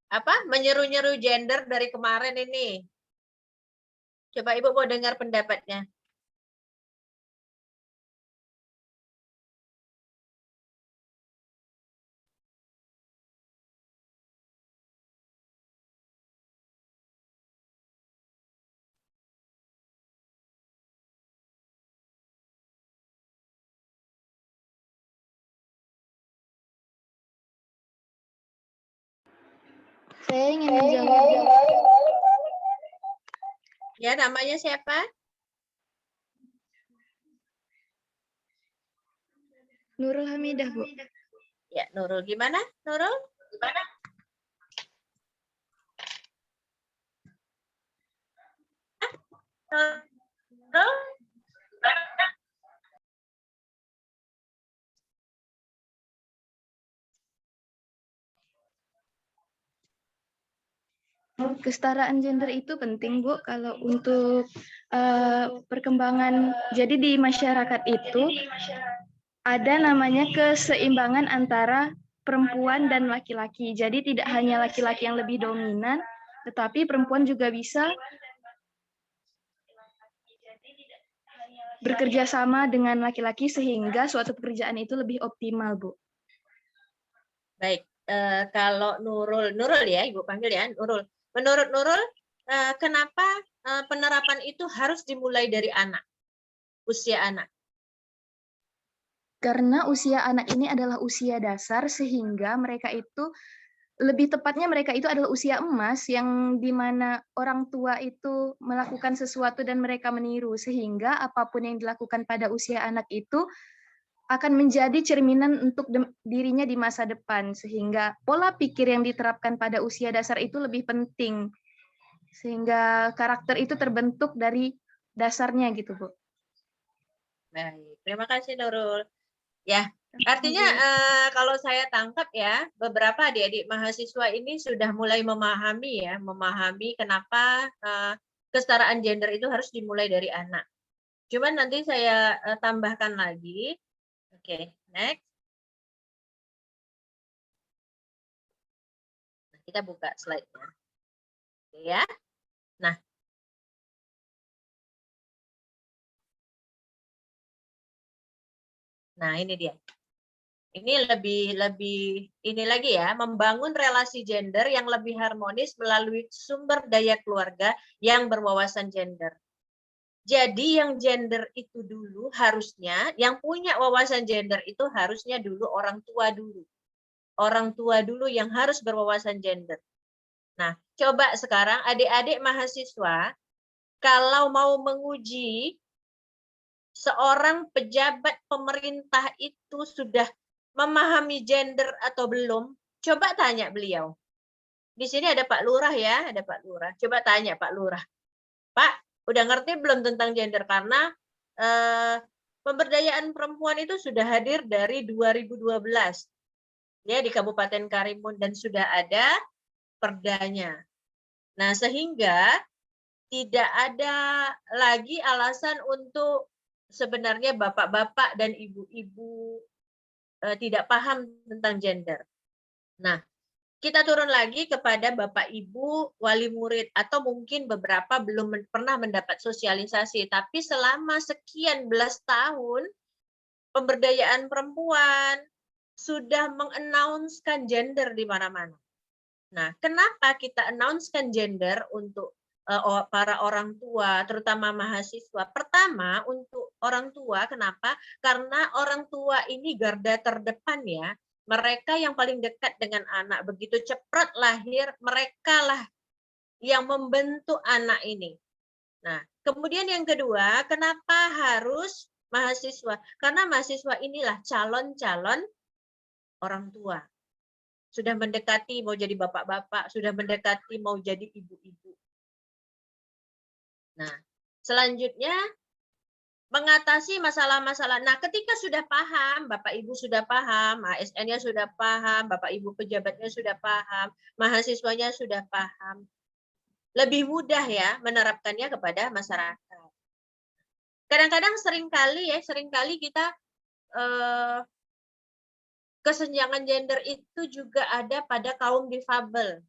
apa menyeru-nyeru gender dari kemarin ini. Coba Ibu mau dengar pendapatnya. Saya ingin menjawab. Ya, namanya siapa? Nurul Hamidah, Bu. Ya, Nurul. Gimana, Nurul? Gimana? Nurul? Kesetaraan gender itu penting, Bu, kalau untuk perkembangan. Jadi di masyarakat itu ada namanya keseimbangan antara perempuan dan laki-laki. Jadi tidak hanya laki-laki yang lebih dominan, tetapi perempuan juga bisa bekerja sama dengan laki-laki sehingga suatu pekerjaan itu lebih optimal, Bu. Baik, kalau Nurul ya, Ibu panggil ya, Nurul. Menurut Nurul, kenapa penerapan itu harus dimulai dari anak, usia anak? Karena usia anak ini adalah usia dasar sehingga mereka itu, lebih tepatnya mereka itu adalah usia emas yang dimana orang tua itu melakukan sesuatu dan mereka meniru, sehingga apapun yang dilakukan pada usia anak itu akan menjadi cerminan untuk dirinya di masa depan, sehingga pola pikir yang diterapkan pada usia dasar itu lebih penting, sehingga karakter itu terbentuk dari dasarnya gitu, Bu. Baik, terima kasih Nurul. Ya, artinya kalau saya tangkap ya, beberapa adik-adik mahasiswa ini sudah mulai memahami kenapa kesetaraan gender itu harus dimulai dari anak. Cuman nanti saya tambahkan lagi. Oke, next. Kita buka slide-nya. Oke ya. Nah, ini dia. Ini lebih ini lagi ya, membangun relasi gender yang lebih harmonis melalui sumber daya keluarga yang berwawasan gender. Jadi yang gender itu dulu harusnya, yang punya wawasan gender itu harusnya dulu orang tua dulu. Orang tua dulu yang harus berwawasan gender. Nah, coba sekarang adik-adik mahasiswa, kalau mau menguji seorang pejabat pemerintah itu sudah memahami gender atau belum, coba tanya beliau. Di sini ada Pak Lurah ya, ada Pak Lurah. Coba tanya Pak Lurah. Pak, udah ngerti belum tentang gender? Karena pemberdayaan perempuan itu sudah hadir dari 2012 ya di Kabupaten Karimun dan sudah ada perdanya. Nah, sehingga tidak ada lagi alasan untuk sebenarnya bapak-bapak dan ibu-ibu tidak paham tentang gender. Nah, kita turun lagi kepada Bapak Ibu wali murid atau mungkin beberapa belum pernah mendapat sosialisasi, tapi selama sekian belas tahun pemberdayaan perempuan sudah mengannouncekan gender di mana-mana. Nah, kenapa kita announcekan gender untuk para orang tua, terutama mahasiswa? Pertama, untuk orang tua, kenapa? Karena orang tua ini garda terdepan ya. Mereka yang paling dekat dengan anak. Begitu cepat lahir, mereka lah yang membentuk anak ini. Nah, kemudian yang kedua, kenapa harus mahasiswa? Karena mahasiswa inilah calon-calon orang tua. Sudah mendekati mau jadi bapak-bapak, sudah mendekati mau jadi ibu-ibu. Nah, selanjutnya mengatasi masalah-masalah. Nah, ketika sudah paham, Bapak Ibu sudah paham, ASN-nya sudah paham, Bapak Ibu pejabatnya sudah paham, mahasiswanya sudah paham, lebih mudah ya menerapkannya kepada masyarakat. Kadang-kadang seringkali kita kesenjangan gender itu juga ada pada kaum difabel.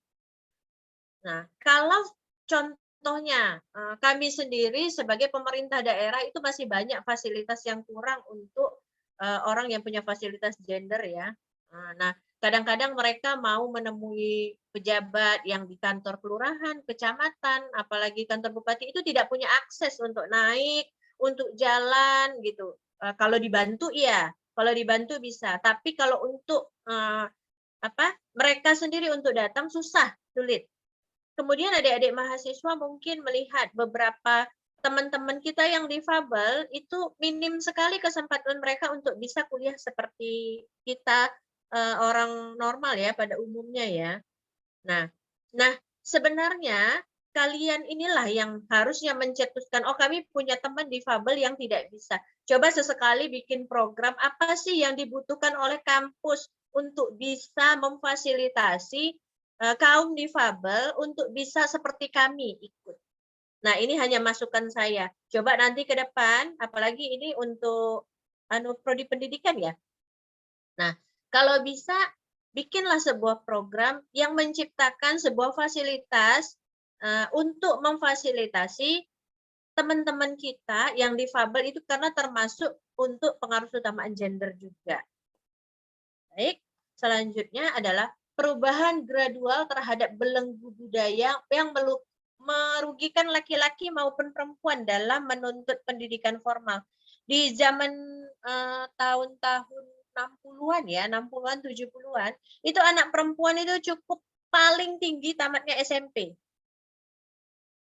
Nah, kalau contohnya kami sendiri sebagai pemerintah daerah itu masih banyak fasilitas yang kurang untuk orang yang punya fasilitas gender ya. Nah, kadang-kadang mereka mau menemui pejabat yang di kantor kelurahan, kecamatan, apalagi kantor bupati itu tidak punya akses untuk naik, untuk jalan gitu. Kalau dibantu ya, kalau dibantu bisa. Tapi kalau untuk mereka sendiri untuk datang susah, sulit. Kemudian adik-adik mahasiswa mungkin melihat beberapa teman-teman kita yang difabel itu minim sekali kesempatan mereka untuk bisa kuliah seperti kita orang normal ya pada umumnya ya. Nah, sebenarnya kalian inilah yang harusnya mencetuskan, oh kami punya teman difabel yang tidak bisa. Coba sesekali bikin program apa sih yang dibutuhkan oleh kampus untuk bisa memfasilitasi kaum difabel untuk bisa seperti kami ikut. Nah, ini hanya masukan saya. Coba nanti ke depan, apalagi ini untuk prodi pendidikan ya. Nah, kalau bisa bikinlah sebuah program yang menciptakan sebuah fasilitas untuk memfasilitasi teman-teman kita yang difabel itu karena termasuk untuk pengaruh utamaan gender juga. Baik, selanjutnya adalah perubahan gradual terhadap belenggu budaya yang merugikan laki-laki maupun perempuan dalam menuntut pendidikan formal. Di zaman tahun-tahun 60-an ya, 60-an, 70-an, itu anak perempuan itu cukup paling tinggi tamatnya SMP.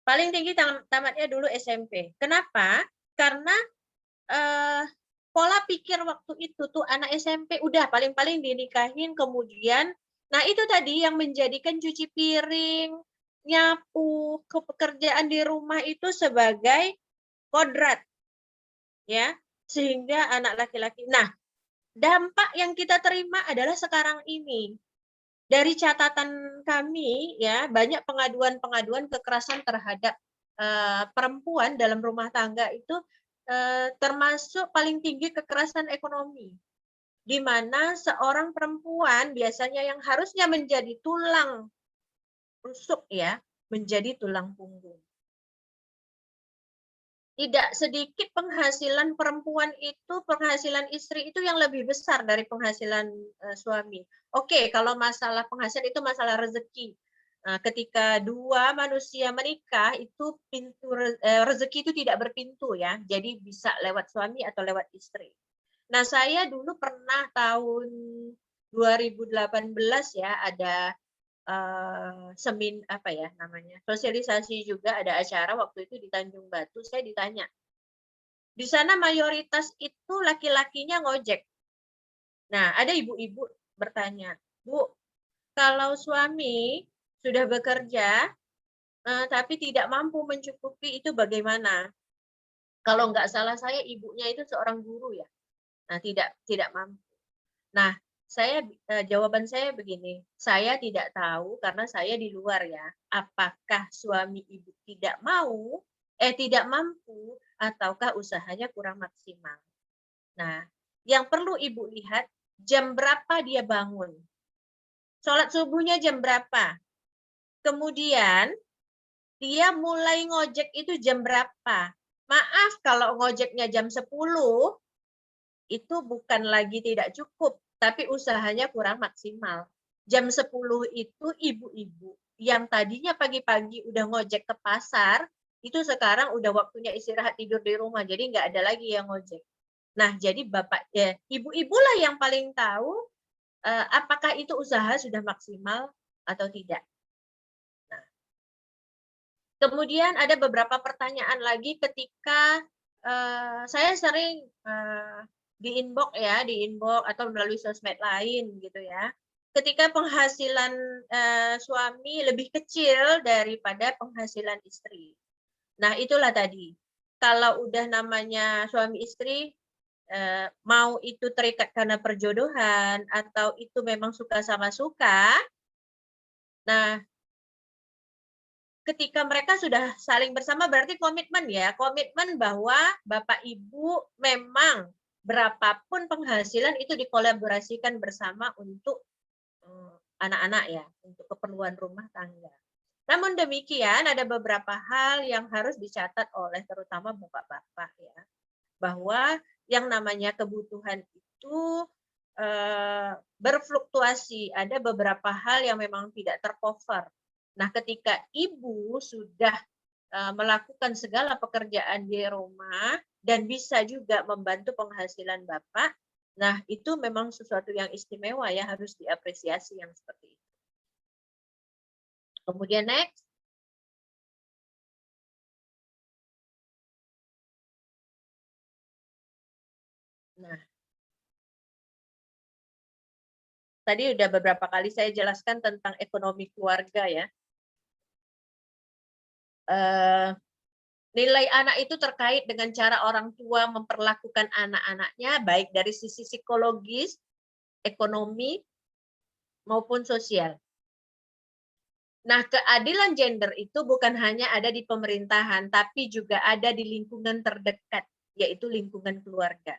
Paling tinggi tamatnya dulu SMP. Kenapa? Karena pola pikir waktu itu tuh anak SMP udah paling-paling dinikahin, kemudian nah itu tadi yang menjadikan cuci piring, nyapu, pekerjaan di rumah itu sebagai kodrat. Ya, sehingga anak laki-laki. Nah, dampak yang kita terima adalah sekarang ini. Dari catatan kami ya, banyak pengaduan-pengaduan kekerasan terhadap perempuan dalam rumah tangga itu termasuk paling tinggi kekerasan ekonomi, di mana seorang perempuan biasanya yang harusnya menjadi tulang rusuk ya, menjadi tulang punggung. Tidak sedikit penghasilan perempuan itu, penghasilan istri itu yang lebih besar dari penghasilan suami. Oke, kalau masalah penghasilan itu masalah rezeki. Ketika dua manusia menikah itu pintu rezeki itu tidak berpintu ya, jadi bisa lewat suami atau lewat istri. Nah, saya dulu pernah tahun 2018 ya ada sosialisasi juga, ada acara waktu itu di Tanjung Batu. Saya ditanya, di sana mayoritas itu laki-lakinya ngojek. Nah, ada ibu-ibu bertanya, Bu, kalau suami sudah bekerja tapi tidak mampu mencukupi itu bagaimana? Kalau nggak salah saya ibunya itu seorang guru ya. Nah, tidak mampu. Nah, jawaban saya begini, saya tidak tahu karena saya di luar ya, apakah suami ibu tidak mampu, ataukah usahanya kurang maksimal. Nah, yang perlu ibu lihat, jam berapa dia bangun. Sholat subuhnya jam berapa. Kemudian, dia mulai ngojek itu jam berapa. Maaf, kalau ngojeknya jam 10, itu bukan lagi tidak cukup, tapi usahanya kurang maksimal. Jam 10 itu ibu-ibu yang tadinya pagi-pagi udah ngojek ke pasar, itu sekarang udah waktunya istirahat tidur di rumah, jadi nggak ada lagi yang ngojek. Nah, jadi ibu-ibulah yang paling tahu apakah itu usaha sudah maksimal atau tidak. Nah, kemudian ada beberapa pertanyaan lagi ketika saya sering di inbox atau melalui sosmed lain gitu ya. Ketika penghasilan suami lebih kecil daripada penghasilan istri. Nah, itulah tadi. kalau udah namanya suami istri, mau itu terikat karena perjodohan atau itu memang suka sama suka, nah ketika mereka sudah saling bersama berarti komitmen ya, komitmen bahwa Bapak Ibu memang berapapun penghasilan itu dikolaborasikan bersama untuk anak-anak ya, untuk keperluan rumah tangga. Namun demikian ada beberapa hal yang harus dicatat oleh terutama bapak-bapak ya, bahwa yang namanya kebutuhan itu berfluktuasi, ada beberapa hal yang memang tidak tercover. Nah, ketika ibu sudah melakukan segala pekerjaan di rumah dan bisa juga membantu penghasilan bapak, nah itu memang sesuatu yang istimewa ya, harus diapresiasi yang seperti itu. Kemudian next. Nah, tadi udah beberapa kali saya jelaskan tentang ekonomi keluarga ya. Nilai anak itu terkait dengan cara orang tua memperlakukan anak-anaknya, baik dari sisi psikologis, ekonomi, maupun sosial. Nah, keadilan gender itu bukan hanya ada di pemerintahan, tapi juga ada di lingkungan terdekat, yaitu lingkungan keluarga.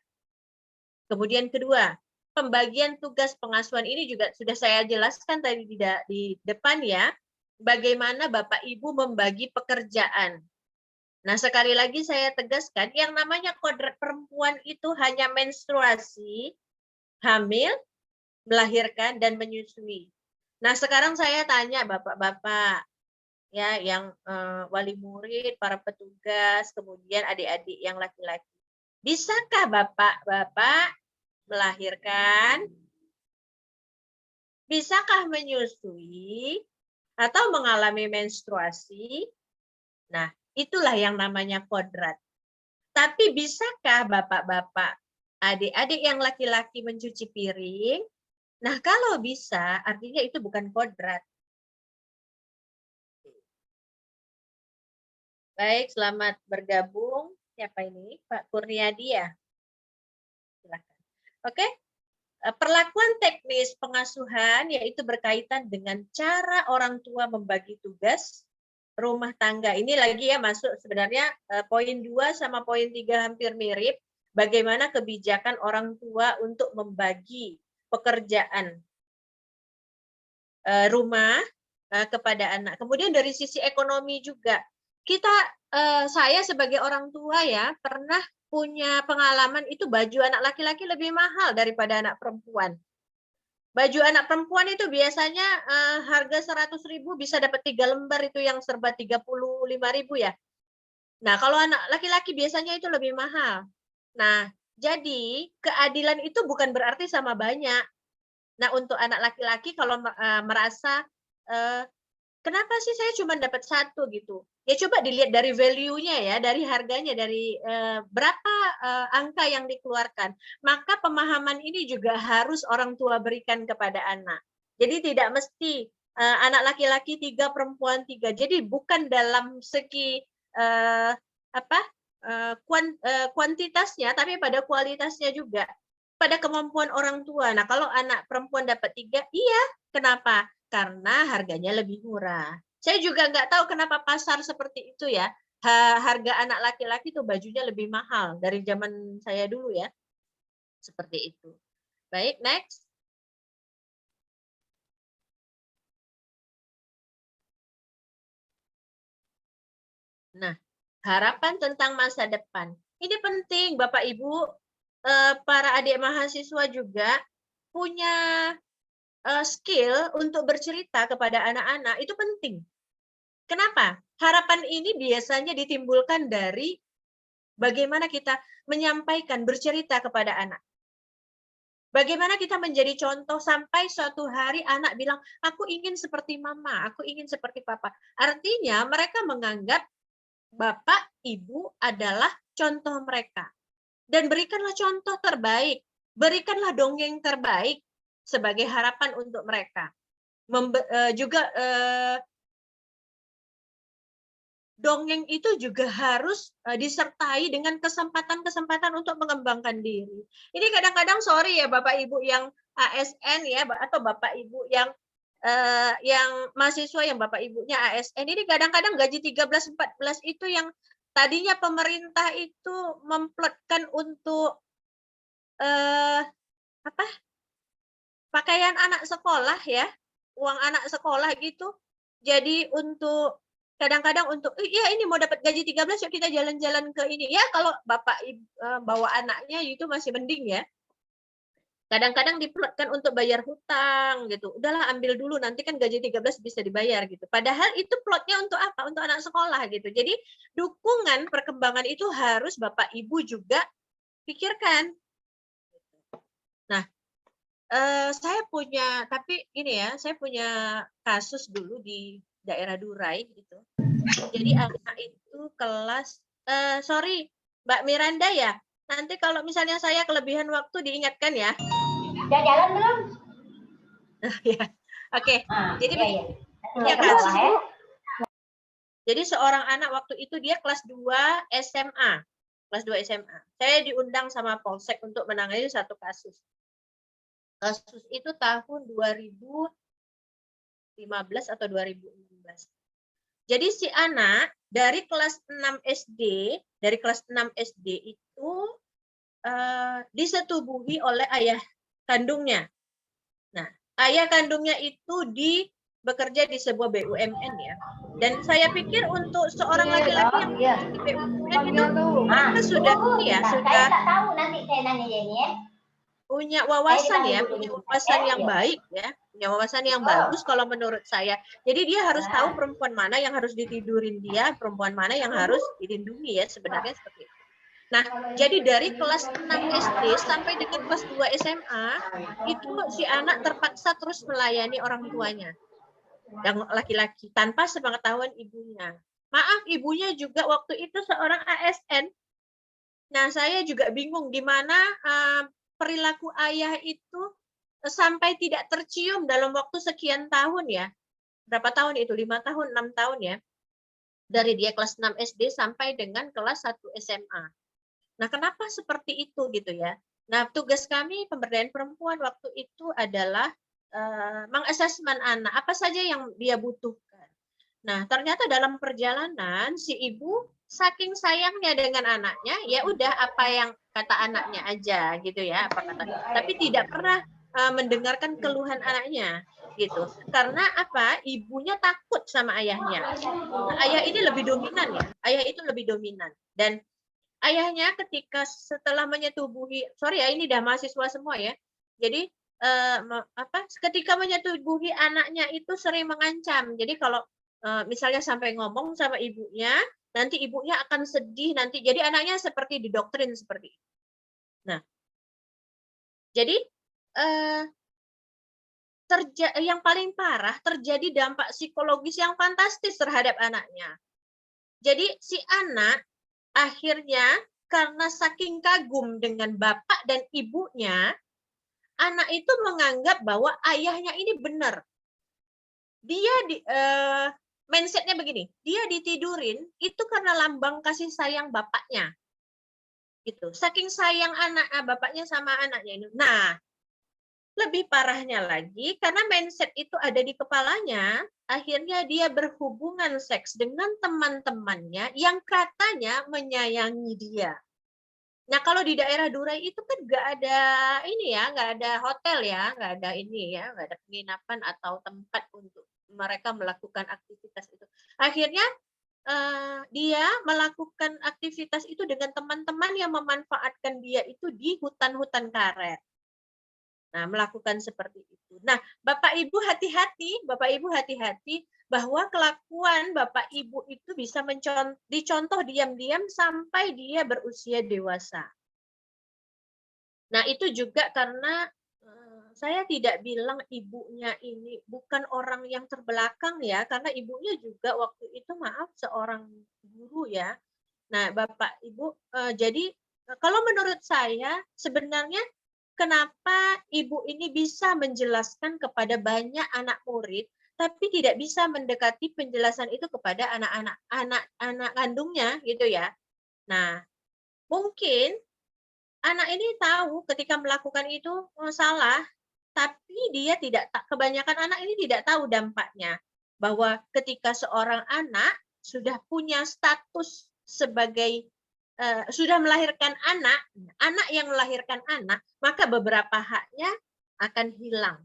Kemudian kedua, pembagian tugas pengasuhan ini juga sudah saya jelaskan tadi di depan ya, bagaimana Bapak Ibu membagi pekerjaan. Nah, sekali lagi saya tegaskan, yang namanya kodrat perempuan itu hanya menstruasi, hamil, melahirkan, dan menyusui. Nah, sekarang saya tanya Bapak-bapak, ya, yang wali murid, para petugas, kemudian adik-adik yang laki-laki. Bisakah Bapak-bapak melahirkan? Bisakah menyusui? Atau mengalami menstruasi? Nah, itulah yang namanya kodrat. Tapi bisakah bapak-bapak, adik-adik yang laki-laki mencuci piring? Nah, kalau bisa, artinya itu bukan kodrat. Baik, selamat bergabung. Siapa ini? Pak Kurniadi ya? Silakan. Oke. Perlakuan teknis pengasuhan yaitu berkaitan dengan cara orang tua membagi tugas rumah tangga. Ini lagi ya masuk sebenarnya poin 2 sama poin 3 hampir mirip. Bagaimana kebijakan orang tua untuk membagi pekerjaan rumah kepada anak. Kemudian dari sisi ekonomi juga. Saya sebagai orang tua ya pernah punya pengalaman itu baju anak laki-laki lebih mahal daripada anak perempuan. Baju anak perempuan itu biasanya harga 100.000 bisa dapat 3 lembar itu yang serba 35.000 ya. Nah, kalau anak laki-laki biasanya itu lebih mahal. Nah, jadi keadilan itu bukan berarti sama banyak. Nah, untuk anak laki-laki kalau merasa kenapa sih saya cuma dapat 1 gitu. Ya coba dilihat dari value-nya ya, dari harganya, dari berapa angka yang dikeluarkan. Maka pemahaman ini juga harus orang tua berikan kepada anak. Jadi tidak mesti anak laki-laki 3, perempuan 3. Jadi bukan dalam segi kuantitasnya, tapi pada kualitasnya juga. Pada kemampuan orang tua. Nah, kalau anak perempuan dapat 3, iya. Kenapa? Karena harganya lebih murah. Saya juga nggak tahu kenapa pasar seperti itu ya. Harga anak laki-laki tuh bajunya lebih mahal dari zaman saya dulu ya. Seperti itu. Baik, next. Nah, harapan tentang masa depan. Ini penting Bapak Ibu, para adik mahasiswa juga punya skill untuk bercerita kepada anak-anak itu penting. Kenapa? Harapan ini biasanya ditimbulkan dari bagaimana kita menyampaikan, bercerita kepada anak. Bagaimana kita menjadi contoh sampai suatu hari anak bilang, aku ingin seperti mama, aku ingin seperti papa. Artinya mereka menganggap bapak, ibu adalah contoh mereka. Dan berikanlah contoh terbaik, berikanlah dongeng terbaik sebagai harapan untuk mereka. Juga dongeng itu juga harus disertai dengan kesempatan-kesempatan untuk mengembangkan diri. Ini kadang-kadang sorry ya Bapak Ibu yang ASN ya, atau Bapak Ibu yang mahasiswa yang Bapak Ibunya ASN, ini kadang-kadang gaji 13-14 itu yang tadinya pemerintah itu memplotkan untuk pakaian anak sekolah ya, uang anak sekolah gitu. Jadi untuk kadang-kadang untuk ya ini mau dapat gaji 13 yuk kita jalan-jalan ke ini. Ya kalau Bapak bawa anaknya itu masih mending ya. Kadang-kadang diplotkan untuk bayar hutang gitu. Udahlah ambil dulu nanti kan gaji 13 bisa dibayar gitu. Padahal itu plotnya untuk apa? Untuk anak sekolah gitu. Jadi dukungan perkembangan itu harus Bapak Ibu juga pikirkan. Nah, saya punya, tapi ini ya, saya punya kasus dulu di daerah Durai gitu. Jadi anak itu kelas, sorry Mbak Miranda ya, nanti kalau misalnya saya kelebihan waktu diingatkan ya. Udah jalan belum? Ya, oke. Jadi iya. ya kasus. Jadi seorang anak waktu itu dia kelas 2 SMA. Kelas 2 SMA. Saya diundang sama Polsek untuk menangani satu kasus. Kasus itu tahun 2015 atau 2016. Jadi si anak dari kelas 6 SD, itu disetubuhi oleh ayah kandungnya. Nah, ayah kandungnya itu bekerja di sebuah BUMN ya. Dan saya pikir untuk seorang laki-laki yang di BUMN itu mereka sudah sudah tahu nanti saya nanya ini ya. Punya wawasan ya, punya wawasan yang baik ya, punya wawasan yang bagus kalau menurut saya. Jadi dia harus tahu perempuan mana yang harus ditidurin dia, perempuan mana yang harus dilindungi ya, sebenarnya seperti itu. Nah, jadi dari kelas 6 SD sampai dengan kelas 2 SMA, itu si anak terpaksa terus melayani orang tuanya, yang laki-laki, tanpa sepengetahuan ibunya. Maaf, ibunya juga waktu itu seorang ASN. Nah, saya juga bingung di mana perilaku ayah itu sampai tidak tercium dalam waktu sekian tahun ya. Berapa tahun itu? 5 tahun, 6 tahun ya. Dari dia kelas 6 SD sampai dengan kelas 1 SMA. Nah, kenapa seperti itu gitu ya? Nah, tugas kami pemberdayaan perempuan waktu itu adalah mengasesmen anak, apa saja yang dia butuhkan. Nah, ternyata dalam perjalanan si ibu saking sayangnya dengan anaknya, ya udah apa yang kata anaknya aja gitu ya, apa kata, tapi tidak pernah mendengarkan keluhan anaknya gitu. Karena apa? Ibunya takut sama ayahnya. Nah, ayah ini lebih dominan ya. Ayah itu lebih dominan. Dan ayahnya ketika setelah menyetubuhi, sorry ya ini udah mahasiswa semua ya. Jadi ketika menyetubuhi anaknya itu sering mengancam. Jadi kalau misalnya sampai ngomong sama ibunya, nanti ibunya akan sedih nanti. Jadi anaknya seperti didoktrin seperti itu. Nah, jadi yang paling parah terjadi dampak psikologis yang fantastis terhadap anaknya. Jadi si anak akhirnya karena saking kagum dengan bapak dan ibunya, anak itu menganggap bahwa ayahnya ini benar. Dia mindsetnya begini, dia ditidurin itu karena lambang kasih sayang bapaknya. Gitu. Saking sayang bapaknya sama anaknya ini. Nah, lebih parahnya lagi karena mindset itu ada di kepalanya, akhirnya dia berhubungan seks dengan teman-temannya yang katanya menyayangi dia. Nah, kalau di daerah Durai itu kan nggak ada ini ya, nggak ada hotel ya, nggak ada ini ya, nggak ada penginapan atau tempat untuk mereka melakukan aktivitas itu. Akhirnya dia melakukan aktivitas itu dengan teman-teman yang memanfaatkan dia itu di hutan-hutan karet. Nah, melakukan seperti itu. Nah, Bapak Ibu hati-hati, bahwa kelakuan Bapak Ibu itu bisa dicontoh diam-diam sampai dia berusia dewasa. Nah, itu juga karena saya tidak bilang ibunya ini bukan orang yang terbelakang ya, karena ibunya juga waktu itu maaf seorang guru ya. Nah, Bapak Ibu, jadi kalau menurut saya sebenarnya kenapa ibu ini bisa menjelaskan kepada banyak anak murid tapi tidak bisa mendekati penjelasan itu kepada anak kandungnya gitu ya. Nah, mungkin anak ini tahu ketika melakukan itu salah, tapi dia tidak, kebanyakan anak ini tidak tahu dampaknya. Bahwa ketika seorang anak sudah punya status sebagai, sudah melahirkan anak yang melahirkan anak, maka beberapa haknya akan hilang.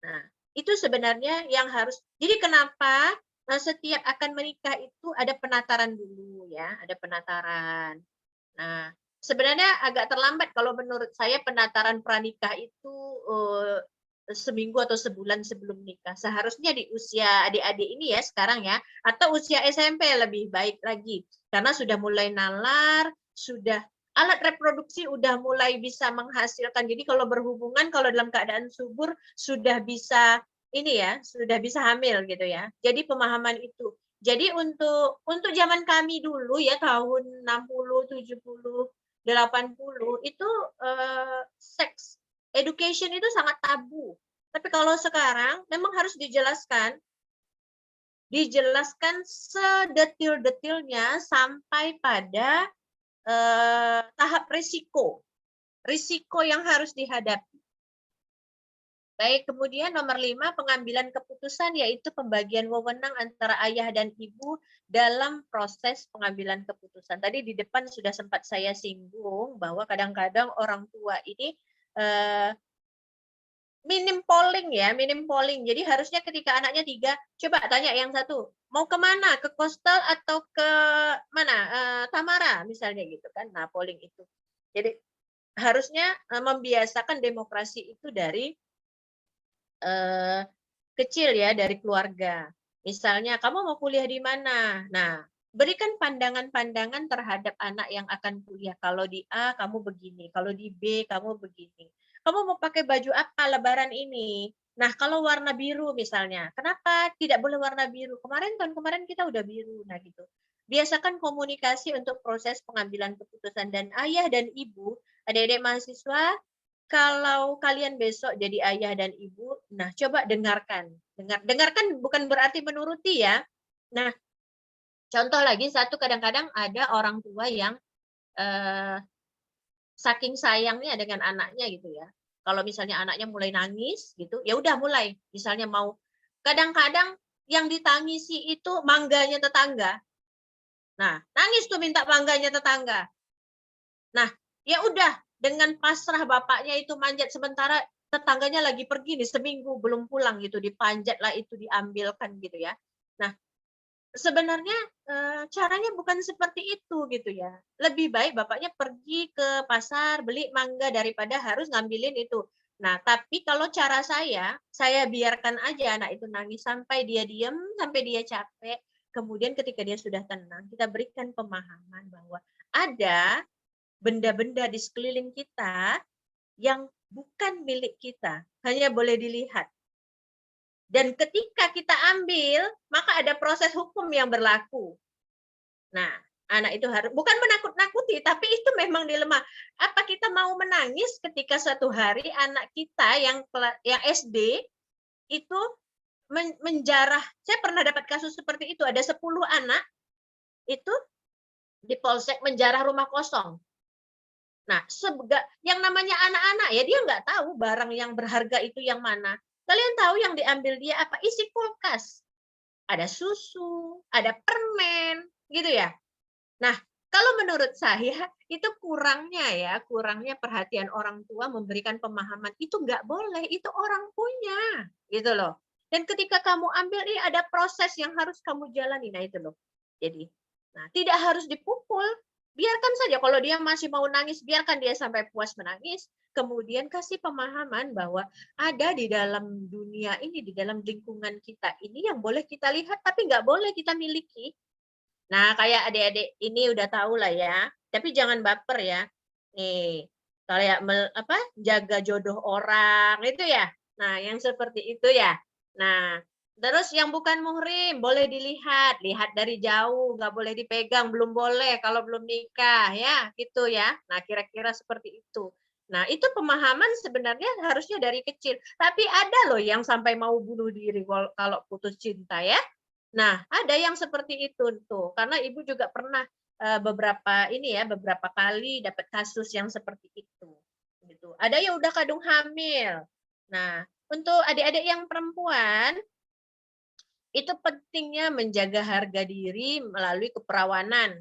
Nah, itu sebenarnya yang harus, jadi kenapa setiap akan menikah itu ada penataran dulu ya, ada penataran. Nah, sebenarnya agak terlambat kalau menurut saya penataran pranikah itu seminggu atau sebulan sebelum nikah. Seharusnya di usia adik-adik ini ya sekarang ya, atau usia SMP lebih baik lagi. Karena sudah mulai nalar, sudah alat reproduksi udah mulai bisa menghasilkan. Jadi kalau berhubungan, kalau dalam keadaan subur sudah bisa ini ya, sudah bisa hamil gitu ya. Jadi pemahaman itu. Jadi untuk zaman kami dulu ya tahun 60, 70, 80 itu seks education itu sangat tabu. Tapi kalau sekarang memang harus dijelaskan sedetil-detilnya sampai pada tahap risiko yang harus dihadapi. Baik, kemudian nomor 5, pengambilan keputusan, yaitu pembagian wewenang antara ayah dan ibu dalam proses pengambilan keputusan. Tadi di depan sudah sempat saya singgung bahwa kadang-kadang orang tua ini minim polling. Jadi harusnya ketika anaknya 3, coba tanya yang satu, mau kemana? Ke Coastal atau ke mana? Tamara misalnya gitu kan. Nah, polling itu. Jadi harusnya membiasakan demokrasi itu dari kecil ya, dari keluarga. Misalnya kamu mau kuliah di mana? Nah, berikan pandangan-pandangan terhadap anak yang akan kuliah. Kalau di A kamu begini, kalau di B kamu begini. Kamu mau pakai baju apa lebaran ini? Nah, kalau warna biru misalnya, kenapa tidak boleh warna biru? Tahun kemarin kita udah biru, nah gitu. Biasakan komunikasi untuk proses pengambilan keputusan, dan ayah dan ibu, adik-adik mahasiswa, kalau kalian besok jadi ayah dan ibu, nah coba dengarkan. Dengarkan bukan berarti menuruti ya. Nah, contoh lagi satu, kadang-kadang ada orang tua yang saking sayangnya dengan anaknya gitu ya. Kalau misalnya anaknya mulai nangis gitu, ya udah mulai. Misalnya mau, kadang-kadang yang ditangisi itu mangganya tetangga. Nah, nangis tuh minta mangganya tetangga. Nah, ya udah dengan pasrah bapaknya itu manjat, sementara tetangganya lagi pergi nih seminggu belum pulang gitu, dipanjat lah itu, diambilkan gitu ya. Nah, sebenarnya caranya bukan seperti itu gitu ya. Lebih baik bapaknya pergi ke pasar beli mangga daripada harus ngambilin itu. Nah, tapi kalau cara saya biarkan aja anak itu nangis sampai dia diam, sampai dia capek. Kemudian ketika dia sudah tenang, kita berikan pemahaman bahwa ada benda-benda di sekeliling kita yang bukan milik kita, hanya boleh dilihat. Dan ketika kita ambil, maka ada proses hukum yang berlaku. Nah, anak itu harus, bukan menakut-nakuti, tapi itu memang dilema. Apa kita mau menangis ketika suatu hari anak kita yang SD itu menjarah? Saya pernah dapat kasus seperti itu, ada 10 anak itu di polsek menjarah rumah kosong. Nah, yang namanya anak-anak ya, dia nggak tahu barang yang berharga itu yang mana. Kalian tahu yang diambil dia apa? Isi kulkas. Ada susu, ada permen, gitu ya. Nah, kalau menurut saya itu kurangnya perhatian orang tua memberikan pemahaman. Itu nggak boleh, itu orang punya, gitu loh. Dan ketika kamu ambil, ini ada proses yang harus kamu jalani. Nah, itu loh. Jadi, nah, tidak harus dipukul. Biarkan saja kalau dia masih mau nangis, biarkan dia sampai puas menangis. Kemudian kasih pemahaman bahwa ada di dalam dunia ini, di dalam lingkungan kita ini yang boleh kita lihat, tapi nggak boleh kita miliki. Nah, kayak adik-adik ini udah tahu lah ya, tapi jangan baper ya. Nih, kayak jaga jodoh orang itu ya. Nah, yang seperti itu ya. Nah, terus yang bukan muhrim boleh dilihat, lihat dari jauh, nggak boleh dipegang, belum boleh kalau belum nikah ya, gitu ya. Nah, kira-kira seperti itu. Nah, itu pemahaman sebenarnya harusnya dari kecil. Tapi ada loh yang sampai mau bunuh diri kalau putus cinta ya. Nah, ada yang seperti itu tuh. Karena Ibu juga pernah beberapa kali dapat kasus yang seperti itu. Gitu. Ada yang udah kadung hamil. Nah, untuk adik-adik yang perempuan itu pentingnya menjaga harga diri melalui keperawanan.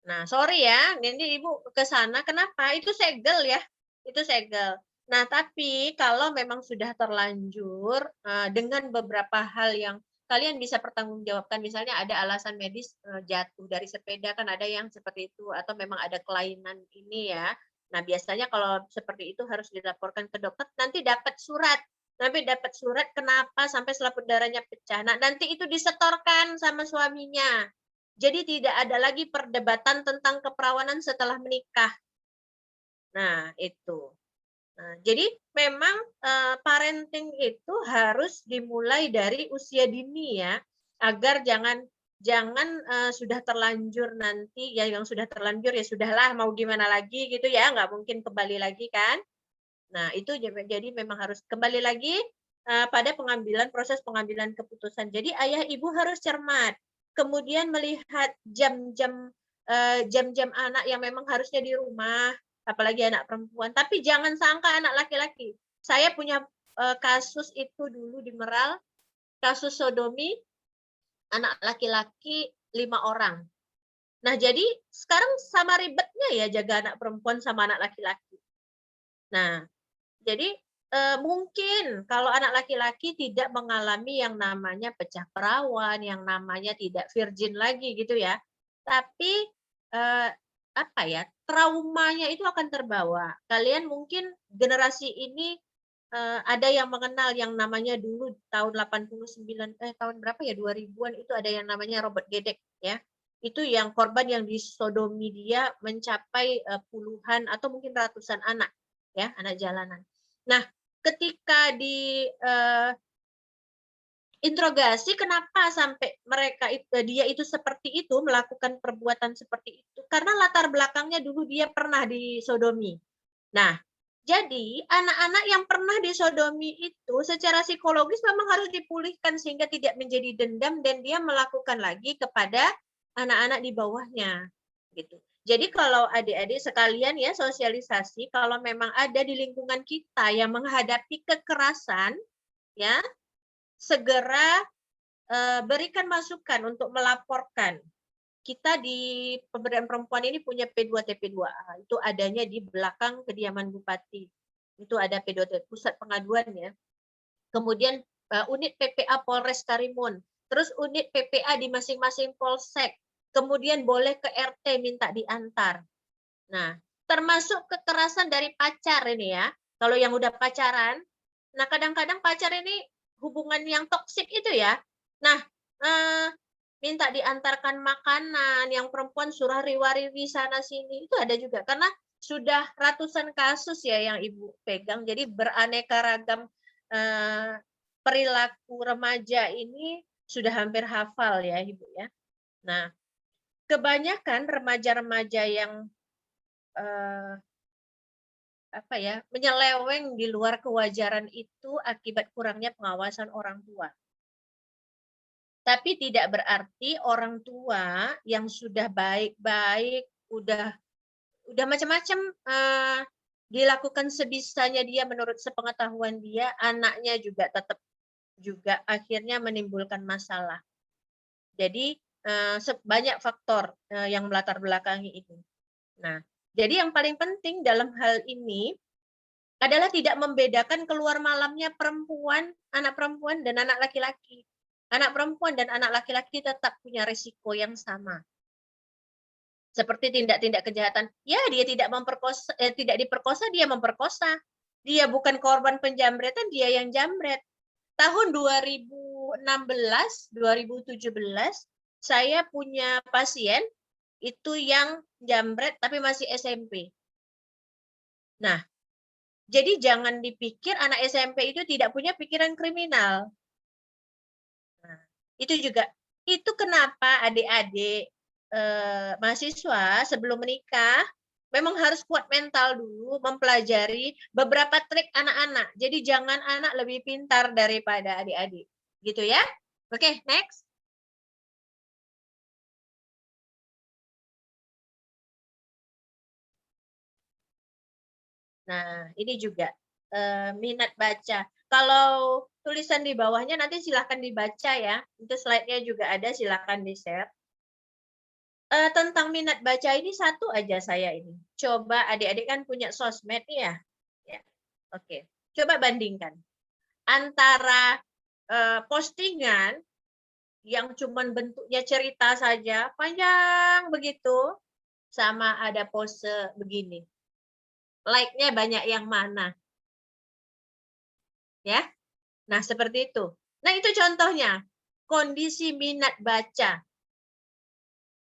Nah, sorry ya, ini Ibu ke sana kenapa? Itu segel ya. Itu segel. Nah, tapi kalau memang sudah terlanjur dengan beberapa hal yang kalian bisa pertanggungjawabkan, misalnya ada alasan medis jatuh dari sepeda kan ada yang seperti itu atau memang ada kelainan ini ya. Nah, biasanya kalau seperti itu harus dilaporkan ke dokter, nanti dapat surat. Nanti dapat surat kenapa sampai selaput darahnya pecah. Nah, nanti itu disetorkan sama suaminya. Jadi tidak ada lagi perdebatan tentang keperawanan setelah menikah. Nah, itu. Nah, jadi memang parenting itu harus dimulai dari usia dini ya, agar jangan sudah terlanjur nanti ya, yang sudah terlanjur ya sudahlah mau gimana lagi gitu ya, nggak mungkin kembali lagi kan. Nah, itu jadi memang harus kembali lagi pada proses pengambilan keputusan. Jadi ayah ibu harus cermat. Kemudian melihat jam-jam anak yang memang harusnya di rumah, apalagi anak perempuan. Tapi jangan sangka anak laki-laki. Saya punya kasus itu dulu di Meral, kasus sodomi anak laki-laki 5 orang. Nah, jadi sekarang sama ribetnya ya jaga anak perempuan sama anak laki-laki. Nah, jadi mungkin kalau anak laki-laki tidak mengalami yang namanya pecah perawan, yang namanya tidak virgin lagi gitu ya. Tapi traumanya itu akan terbawa. Kalian mungkin generasi ini ada yang mengenal yang namanya dulu tahun 89 tahun berapa ya 2000-an itu ada yang namanya Robert Gedek ya. Itu yang korban yang disodomi dia mencapai puluhan atau mungkin ratusan anak ya, anak jalanan. Nah, ketika di interogasi kenapa sampai dia itu seperti itu melakukan perbuatan seperti itu? Karena latar belakangnya dulu dia pernah disodomi. Nah, jadi anak-anak yang pernah disodomi itu secara psikologis memang harus dipulihkan sehingga tidak menjadi dendam dan dia melakukan lagi kepada anak-anak di bawahnya gitu. Jadi kalau adik-adik sekalian ya sosialisasi kalau memang ada di lingkungan kita yang menghadapi kekerasan ya segera berikan masukan untuk melaporkan. Kita di pemberdayaan perempuan ini punya P2TP2A, itu adanya di belakang kediaman Bupati. Itu ada P2TP, pusat pengaduan ya. Kemudian unit PPA Polres Karimun, terus unit PPA di masing-masing polsek. Kemudian boleh ke RT minta diantar. Nah, termasuk kekerasan dari pacar ini ya. Kalau yang udah pacaran, nah kadang-kadang pacar ini hubungan yang toksik itu ya. Nah, minta diantarkan makanan, yang perempuan suruh riwari sana sini itu ada juga karena sudah ratusan kasus ya yang Ibu pegang. Jadi beraneka ragam perilaku remaja ini sudah hampir hafal ya Ibu ya. Nah, kebanyakan remaja-remaja yang menyeleweng di luar kewajaran itu akibat kurangnya pengawasan orang tua. Tapi tidak berarti orang tua yang sudah baik-baik, udah macam-macam dilakukan sebisanya dia menurut sepengetahuan dia, anaknya juga tetap juga akhirnya menimbulkan masalah. Jadi banyak faktor yang melatar belakangi ini. Nah, jadi yang paling penting dalam hal ini adalah tidak membedakan keluar malamnya perempuan, anak perempuan dan anak laki-laki. Anak perempuan dan anak laki-laki tetap punya risiko yang sama. Seperti tindak-tindak kejahatan, ya dia tidak diperkosa, dia memperkosa. Dia bukan korban penjamretan, dia yang jamret. Tahun 2016, 2017, saya punya pasien itu yang jamret tapi masih SMP. Nah, jadi jangan dipikir anak SMP itu tidak punya pikiran kriminal. Nah, itu juga. Itu kenapa adik-adik mahasiswa sebelum menikah memang harus kuat mental dulu mempelajari beberapa trik anak-anak. Jadi jangan anak lebih pintar daripada adik-adik. Gitu ya. Oke, next. Nah, ini juga minat baca. Kalau tulisan di bawahnya nanti silahkan dibaca ya. Itu slide-nya juga ada, silahkan di-share. Tentang minat baca ini satu aja saya ini. Coba adik-adik kan punya sosmed nih ya. Ya. Oke, coba bandingkan antara postingan yang cuman bentuknya cerita saja, panjang begitu, sama ada pose begini. Like-nya banyak yang mana? Ya. Nah, seperti itu. Nah, itu contohnya. Kondisi minat baca.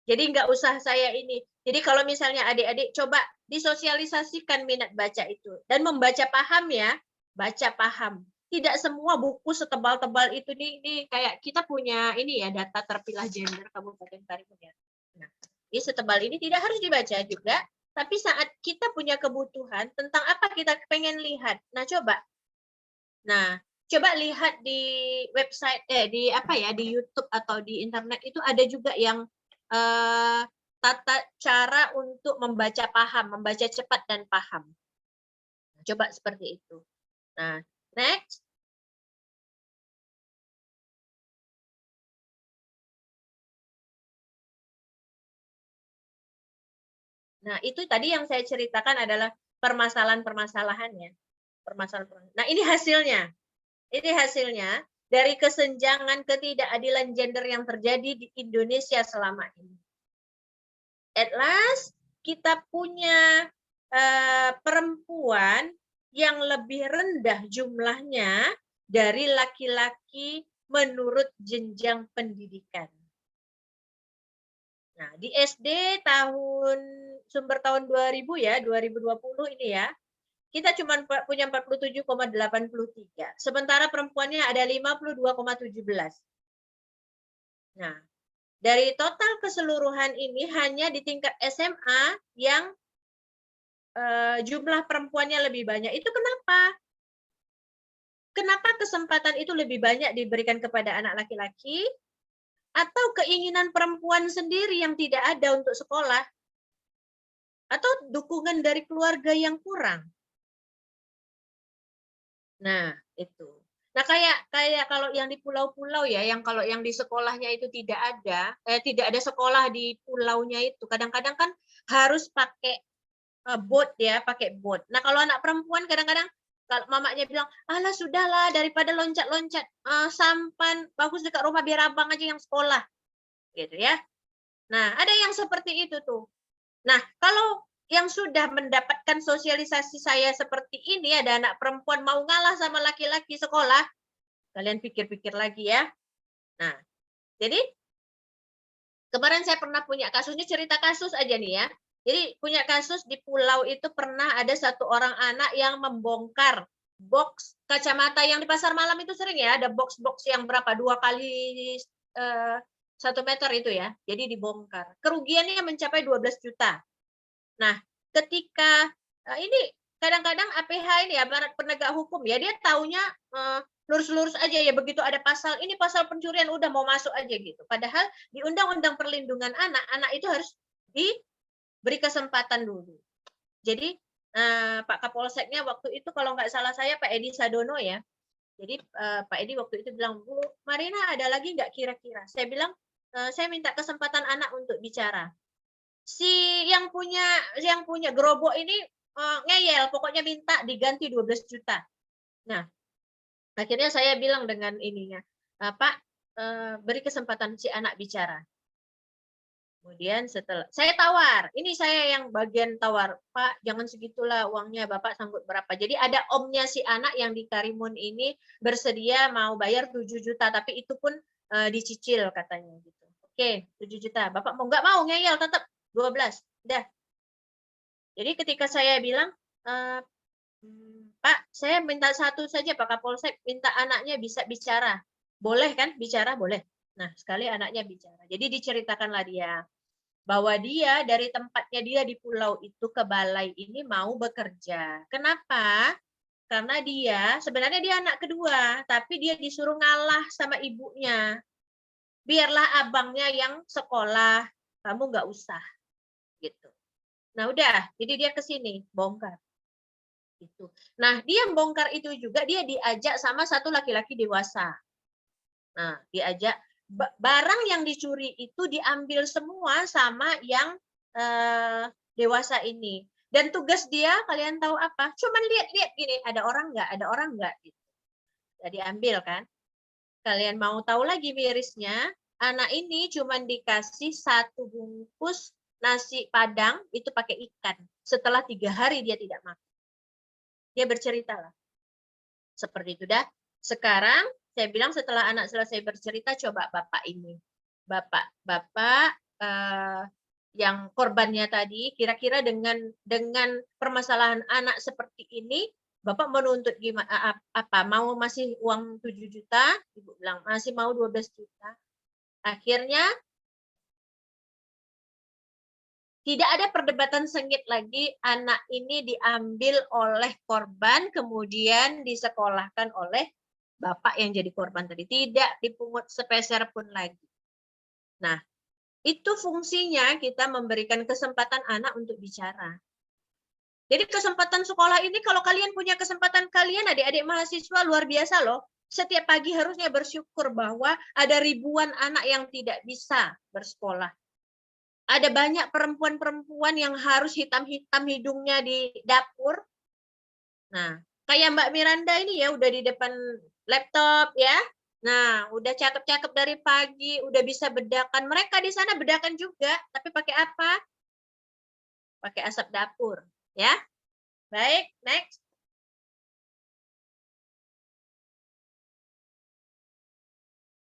Jadi nggak usah saya ini. Jadi kalau misalnya adik-adik coba disosialisasikan minat baca itu. Dan membaca paham ya. Baca paham. Tidak semua buku setebal-tebal itu nih kayak kita punya ini ya data terpilah gender Kabupaten Karimun ya. Nah, ini setebal ini tidak harus dibaca juga. Tapi saat kita punya kebutuhan tentang apa kita pengen lihat. Nah, coba. Nah, coba lihat di website di apa ya di YouTube atau di internet itu ada juga yang tata cara untuk membaca paham, membaca cepat dan paham. Coba seperti itu. Nah, next. Nah, itu tadi yang saya ceritakan adalah permasalahan-permasalahannya. Permasalahan. Nah, ini hasilnya. Ini hasilnya dari kesenjangan ketidakadilan gender yang terjadi di Indonesia selama ini. At last, kita punya perempuan yang lebih rendah jumlahnya dari laki-laki menurut jenjang pendidikan. Nah, di SD sumber tahun 2000 ya, 2020 ini ya, kita cuma punya 47,83. Sementara perempuannya ada 52,17. Nah, dari total keseluruhan ini hanya di tingkat SMA yang jumlah perempuannya lebih banyak. Itu kenapa? Kenapa kesempatan itu lebih banyak diberikan kepada anak laki-laki? Atau keinginan perempuan sendiri yang tidak ada untuk sekolah? Atau dukungan dari keluarga yang kurang? Nah, itu. Nah, kayak kalau yang di pulau-pulau ya, yang kalau yang di sekolahnya itu tidak ada sekolah di pulaunya itu. Kadang-kadang kan harus pakai boat ya, pakai boat. Nah, kalau anak perempuan kadang-kadang kalau mamanya bilang, "Alah sudahlah daripada loncat-loncat sampan bagus dekat rumah biar abang aja yang sekolah." Gitu ya. Nah, ada yang seperti itu tuh. Nah, kalau yang sudah mendapatkan sosialisasi saya seperti ini, ada anak perempuan mau ngalah sama laki-laki sekolah, kalian pikir-pikir lagi ya. Nah, jadi kemarin saya pernah punya kasus, ini cerita kasus aja nih ya. Jadi punya kasus di pulau itu pernah ada satu orang anak yang membongkar box kacamata yang di pasar malam itu sering ya, ada box-box yang berapa 2 kali 1 meter itu ya. Jadi dibongkar. Kerugiannya mencapai 12 juta. Nah, ketika ini kadang-kadang APH ini aparat penegak hukum ya, dia taunya lurus-lurus aja ya, begitu ada pasal ini pasal pencurian udah mau masuk aja gitu. Padahal di Undang-Undang Perlindungan Anak itu harus diberi kesempatan dulu. Jadi Pak Kapolseknya waktu itu kalau nggak salah saya Pak Edi Sadono ya. Jadi Pak Edi waktu itu bilang, "Bu Marina ada lagi nggak kira-kira?" Saya bilang, "Saya minta kesempatan anak untuk bicara." Si yang punya gerobak ini ngeyel, pokoknya minta diganti 12 juta. Nah, akhirnya saya bilang dengan ininya, "Pak, beri kesempatan si anak bicara." Kemudian setelah saya tawar, ini saya yang bagian tawar, "Pak, jangan segitulah uangnya, Bapak sanggup berapa?" Jadi ada omnya si anak yang di Karimun ini bersedia mau bayar 7 juta, tapi itu pun dicicil katanya gitu. Oke, 7 juta. Bapak mau nggak mau ngeyel tetap 12. Udah. Jadi ketika saya bilang, "Pak, saya minta satu saja Pak Kapolsek, minta anaknya bisa bicara." Boleh kan bicara? Boleh. Nah, sekali anaknya bicara. Jadi diceritakanlah dia. bahwa dia dari tempatnya dia di pulau itu ke balai ini mau bekerja. Kenapa? Karena dia sebenarnya dia anak kedua, tapi dia disuruh ngalah sama ibunya. Biarlah abangnya yang sekolah, kamu nggak usah, gitu. Nah udah, jadi dia ke sini bongkar. Gitu. Nah dia bongkar itu juga dia diajak sama satu laki-laki dewasa. Nah diajak barang yang dicuri itu diambil semua sama yang dewasa ini. Dan tugas dia, kalian tahu apa? Cuman lihat-lihat gini, ada orang nggak, ada orang nggak. Gitu. Jadi ambil kan. Kalian mau tahu lagi mirisnya, anak ini cuman dikasih 1 bungkus nasi padang, itu pakai ikan. Setelah 3 hari dia tidak makan. Dia bercerita lah. Seperti itu dah. Sekarang saya bilang setelah anak selesai bercerita, coba bapak ini. Bapak yang korbannya tadi, kira-kira dengan permasalahan anak seperti ini, Bapak menuntut gimana, apa? Mau masih uang 7 juta? Ibu bilang, masih mau 12 juta. Akhirnya, tidak ada perdebatan sengit lagi, anak ini diambil oleh korban, kemudian disekolahkan oleh Bapak yang jadi korban tadi. Tidak dipungut sepeser pun lagi. Nah, itu fungsinya kita memberikan kesempatan anak untuk bicara. Jadi kesempatan sekolah ini kalau kalian punya kesempatan, kalian adik-adik mahasiswa luar biasa loh. Setiap pagi harusnya bersyukur bahwa ada ribuan anak yang tidak bisa bersekolah. Ada banyak perempuan-perempuan yang harus hitam-hitam hidungnya di dapur. Nah, kayak Mbak Miranda ini ya udah di depan laptop ya. Nah, udah cakep-cakep dari pagi, udah bisa bedakan. Mereka di sana bedakan juga, tapi pakai apa? Pakai asap dapur, ya. Baik, next.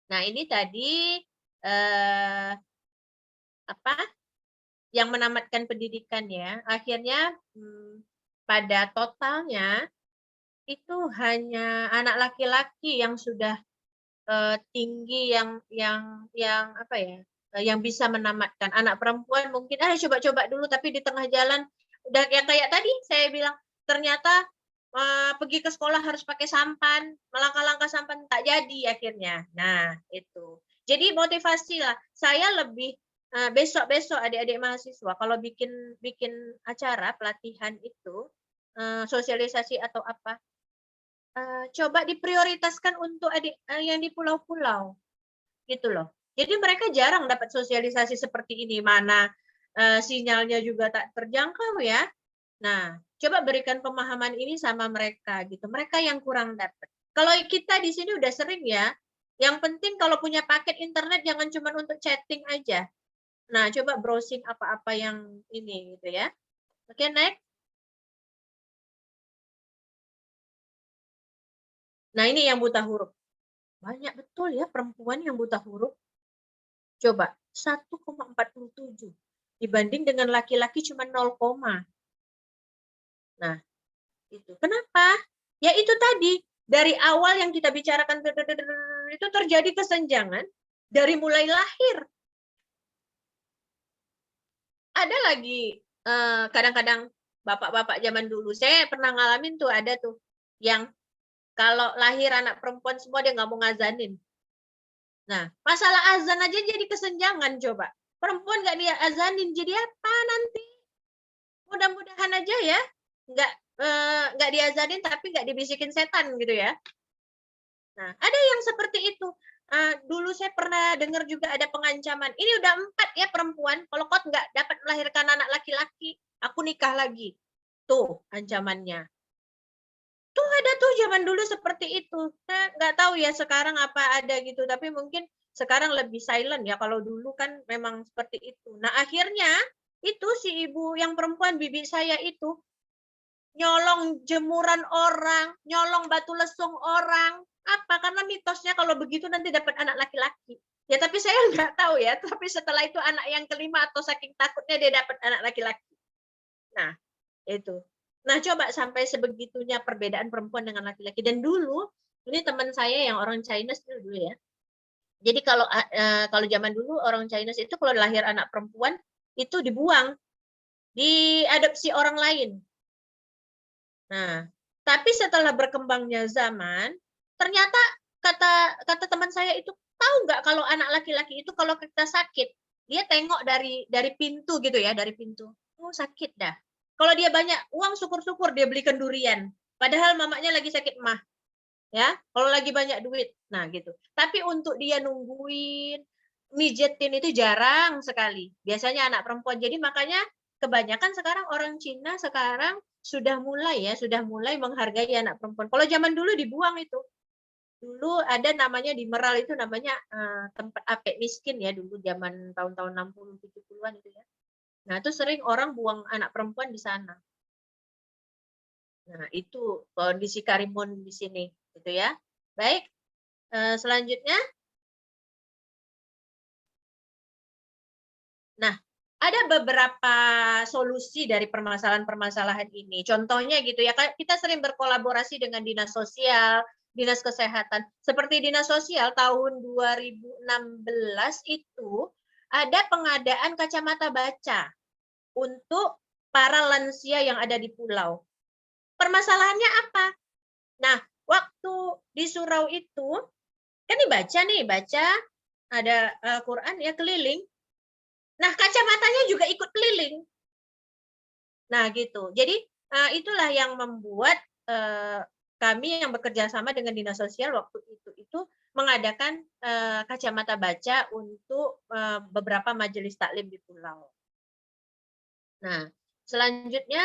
Nah, ini tadi apa? Yang menamatkan pendidikan ya. Akhirnya pada totalnya itu hanya anak laki-laki yang sudah tinggi yang apa ya, yang bisa menamatkan. Anak perempuan mungkin coba-coba dulu, tapi di tengah jalan udah yang kayak tadi saya bilang, ternyata pergi ke sekolah harus pakai sampan, melangkah-langkah sampan tak jadi akhirnya. Nah itu, jadi motivasi lah. Saya lebih besok-besok adik-adik mahasiswa kalau bikin acara pelatihan itu sosialisasi atau apa, coba diprioritaskan untuk adik yang di pulau-pulau, gitu loh. Jadi mereka jarang dapat sosialisasi seperti ini, mana sinyalnya juga tak terjangkau ya. Nah, coba berikan pemahaman ini sama mereka, gitu. Mereka yang kurang dapat. Kalau kita di sini udah sering ya, yang penting kalau punya paket internet jangan cuma untuk chatting aja. Nah, coba browsing apa-apa yang ini, gitu ya. Oke, next. Nah, ini yang buta huruf. Banyak betul ya perempuan yang buta huruf. Coba 1,47 dibanding dengan laki-laki cuma 0, nah itu kenapa? Ya itu tadi, dari awal yang kita bicarakan itu terjadi kesenjangan dari mulai lahir. Ada lagi kadang-kadang bapak-bapak zaman dulu, saya pernah ngalamin tuh, ada tuh yang kalau lahir anak perempuan semua dia nggak mau ngazanin. Nah, masalah azan aja jadi kesenjangan coba. Perempuan nggak dia azanin, jadi apa nanti? Mudah-mudahan aja ya, nggak diazanin tapi nggak dibisikin setan gitu ya. Nah, ada yang seperti itu. Dulu saya pernah dengar juga ada pengancaman. Ini udah 4 ya perempuan, kalau kau nggak dapat melahirkan anak laki-laki, aku nikah lagi. Tuh ancamannya. Tuh ada tuh zaman dulu seperti itu. Saya nggak tahu ya sekarang apa ada gitu, tapi mungkin sekarang lebih silent ya. Kalau dulu kan memang seperti itu. Nah akhirnya itu si ibu yang perempuan, bibi saya itu nyolong jemuran orang, nyolong batu lesung orang. Apa? Karena mitosnya kalau begitu nanti dapat anak laki-laki. Ya tapi saya nggak tahu ya. Tapi setelah itu anak yang kelima atau saking takutnya dia dapat anak laki-laki. Nah itu. Nah, coba sampai sebegitunya perbedaan perempuan dengan laki-laki. Dan dulu, ini teman saya yang orang Chinese dulu ya. Jadi kalau zaman dulu orang Chinese itu kalau lahir anak perempuan, itu dibuang, diadopsi orang lain. Nah, tapi setelah berkembangnya zaman, ternyata kata teman saya itu, tahu nggak kalau anak laki-laki itu kalau kita sakit, dia tengok dari pintu gitu ya, dari pintu. Oh, sakit dah. Kalau dia banyak uang, syukur-syukur dia belikan durian. Padahal mamanya lagi sakit mah. Ya, kalau lagi banyak duit. Nah, gitu. Tapi untuk dia nungguin, mijetin itu jarang sekali. Biasanya anak perempuan. Jadi makanya kebanyakan sekarang orang Cina sekarang sudah mulai menghargai anak perempuan. Kalau zaman dulu dibuang itu. Dulu ada namanya di Meral itu namanya tempat apek miskin ya dulu zaman tahun-tahun 60 70-an itu ya. Nah, itu sering orang buang anak perempuan di sana. Nah, itu kondisi Karimun di sini gitu ya. Baik. Selanjutnya. Nah, ada beberapa solusi dari permasalahan-permasalahan ini. Contohnya gitu ya, kita sering berkolaborasi dengan dinas sosial, dinas kesehatan. Seperti dinas sosial tahun 2016 itu ada pengadaan kacamata baca untuk para lansia yang ada di pulau. Permasalahannya apa? Nah, waktu di surau itu, kan baca, ada Al-Quran ya keliling. Nah, kacamatanya juga ikut keliling. Nah, gitu. Jadi, itulah yang membuat kami yang bekerja sama dengan dinas sosial waktu itu mengadakan kacamata baca untuk beberapa majelis taklim di pulau. Nah, selanjutnya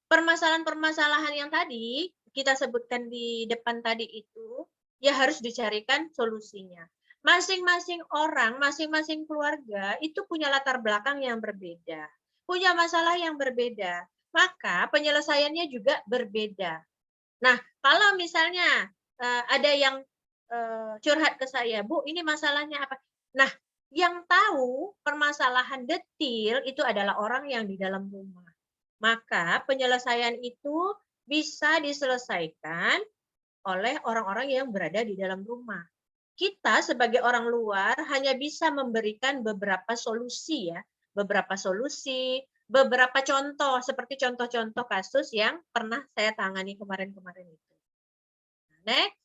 permasalahan-permasalahan yang tadi kita sebutkan di depan tadi itu ya harus dicarikan solusinya. Masing-masing orang, masing-masing keluarga itu punya latar belakang yang berbeda, punya masalah yang berbeda, maka penyelesaiannya juga berbeda. Nah, kalau misalnya ada yang curhat ke saya, Bu, ini masalahnya apa? Nah, yang tahu permasalahan detil itu adalah orang yang di dalam rumah. Maka penyelesaian itu bisa diselesaikan oleh orang-orang yang berada di dalam rumah. Kita sebagai orang luar hanya bisa memberikan beberapa solusi ya, beberapa contoh seperti contoh-contoh kasus yang pernah saya tangani kemarin-kemarin itu. Next.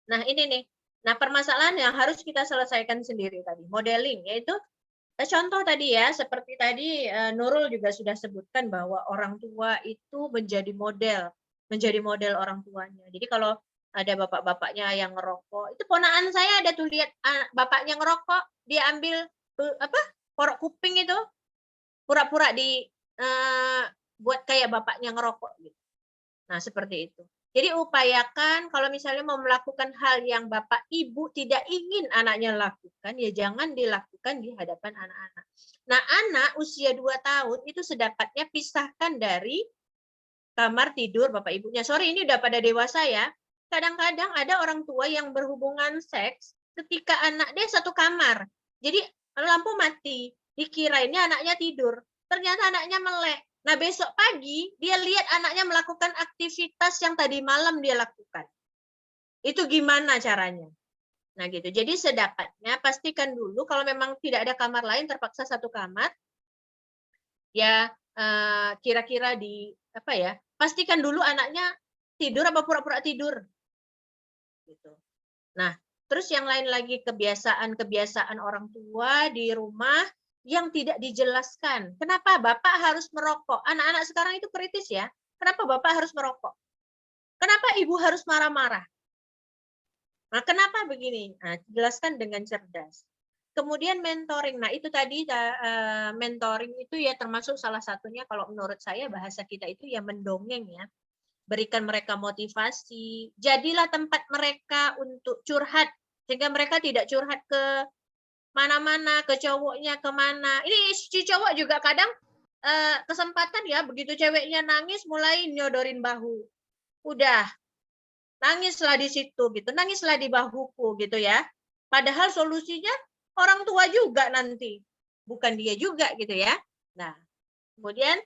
Nah, ini nih. Nah, permasalahan yang harus kita selesaikan sendiri tadi, modeling, yaitu contoh tadi ya, seperti tadi Nurul juga sudah sebutkan bahwa orang tua itu menjadi model orang tuanya. Jadi kalau ada bapak-bapaknya yang ngerokok, itu ponakan saya ada tuh lihat bapaknya ngerokok, dia ambil korok kuping itu, pura-pura buat kayak bapaknya ngerokok gitu. Nah, seperti itu. Jadi upayakan kalau misalnya mau melakukan hal yang Bapak Ibu tidak ingin anaknya lakukan, ya jangan dilakukan di hadapan anak-anak. Nah, anak usia 2 tahun itu sedapatnya pisahkan dari kamar tidur Bapak Ibunya. Sorry, ini udah pada dewasa ya. Kadang-kadang ada orang tua yang berhubungan seks ketika anak dia satu kamar. Jadi lampu mati, dikirainnya anaknya tidur. Ternyata anaknya melek. Nah, besok pagi dia lihat anaknya melakukan aktivitas yang tadi malam dia lakukan. Itu gimana caranya? Nah, gitu. Jadi sedapatnya pastikan dulu kalau memang tidak ada kamar lain, terpaksa satu kamar. Ya, kira-kira pastikan dulu anaknya tidur apa pura-pura tidur. Gitu. Nah, terus yang lain lagi kebiasaan orang tua di rumah yang tidak dijelaskan. Kenapa Bapak harus merokok? Anak-anak sekarang itu kritis ya. Kenapa Bapak harus merokok? Kenapa Ibu harus marah-marah? Nah, kenapa begini? Nah, jelaskan dengan cerdas. Kemudian mentoring. Nah, itu tadi mentoring itu ya termasuk salah satunya kalau menurut saya bahasa kita itu ya mendongeng ya. Berikan mereka motivasi. Jadilah tempat mereka untuk curhat sehingga mereka tidak curhat ke mana-mana, ke cowoknya kemana. Ini si cowok juga kadang kesempatan ya, begitu ceweknya nangis mulai nyodorin bahu. Udah, nangislah di situ gitu, nangislah di bahuku gitu ya. Padahal solusinya orang tua juga nanti, bukan dia juga gitu ya. Nah, kemudian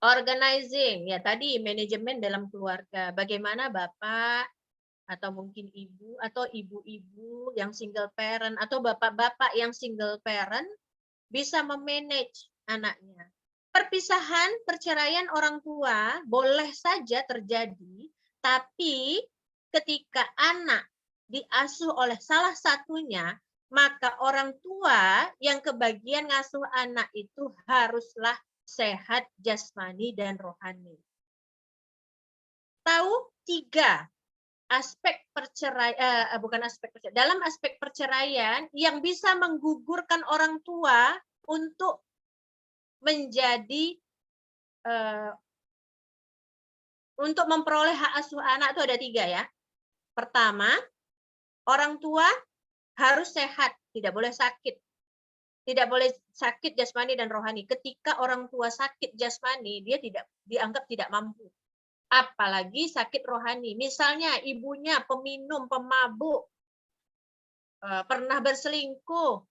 organizing, ya tadi manajemen dalam keluarga. Bagaimana Bapak atau mungkin ibu atau ibu-ibu yang single parent atau bapak-bapak yang single parent bisa memanage anaknya. Perpisahan, perceraian orang tua boleh saja terjadi, tapi ketika anak diasuh oleh salah satunya, maka orang tua yang kebagian ngasuh anak itu haruslah sehat jasmani dan rohani. Tahu 3 aspek perceraian, bukan aspek perceraian, dalam aspek perceraian yang bisa menggugurkan orang tua untuk menjadi untuk memperoleh hak asuh anak itu ada 3 ya. Pertama, orang tua harus sehat, tidak boleh sakit. Tidak boleh sakit jasmani dan rohani. Ketika orang tua sakit jasmani, dia tidak dianggap tidak mampu. Apalagi sakit rohani. Misalnya ibunya peminum, pemabuk, pernah berselingkuh,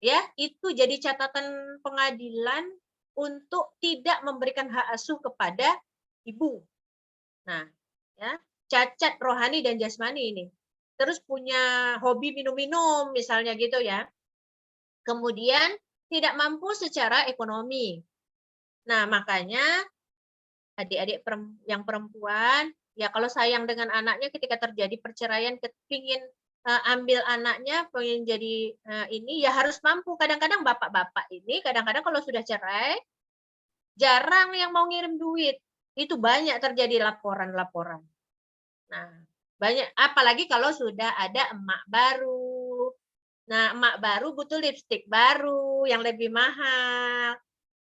ya itu jadi catatan pengadilan untuk tidak memberikan hak asuh kepada ibu. Nah, ya cacat rohani dan jasmani ini. Terus punya hobi minum-minum misalnya gitu ya. Kemudian tidak mampu secara ekonomi. Nah, makanya adik-adik yang perempuan, ya kalau sayang dengan anaknya ketika terjadi perceraian, kepingin ambil anaknya, pengen jadi ini, ya harus mampu. Kadang-kadang bapak-bapak ini, kadang-kadang kalau sudah cerai, jarang yang mau ngirim duit. Itu banyak terjadi laporan-laporan. Nah, banyak, apalagi kalau sudah ada emak baru. Nah, emak baru butuh lipstik baru yang lebih mahal.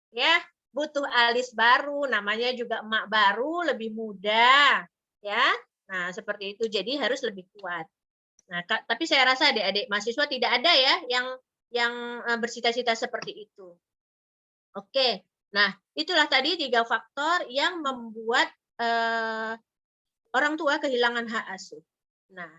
Ya, butuh alis baru, namanya juga emak baru, lebih muda, ya. Nah, seperti itu. Jadi harus lebih kuat. Nah, tapi saya rasa adik-adik mahasiswa tidak ada ya yang bercita-cita seperti itu. Oke. Nah, itulah tadi 3 faktor yang membuat orang tua kehilangan hak asuh. Nah,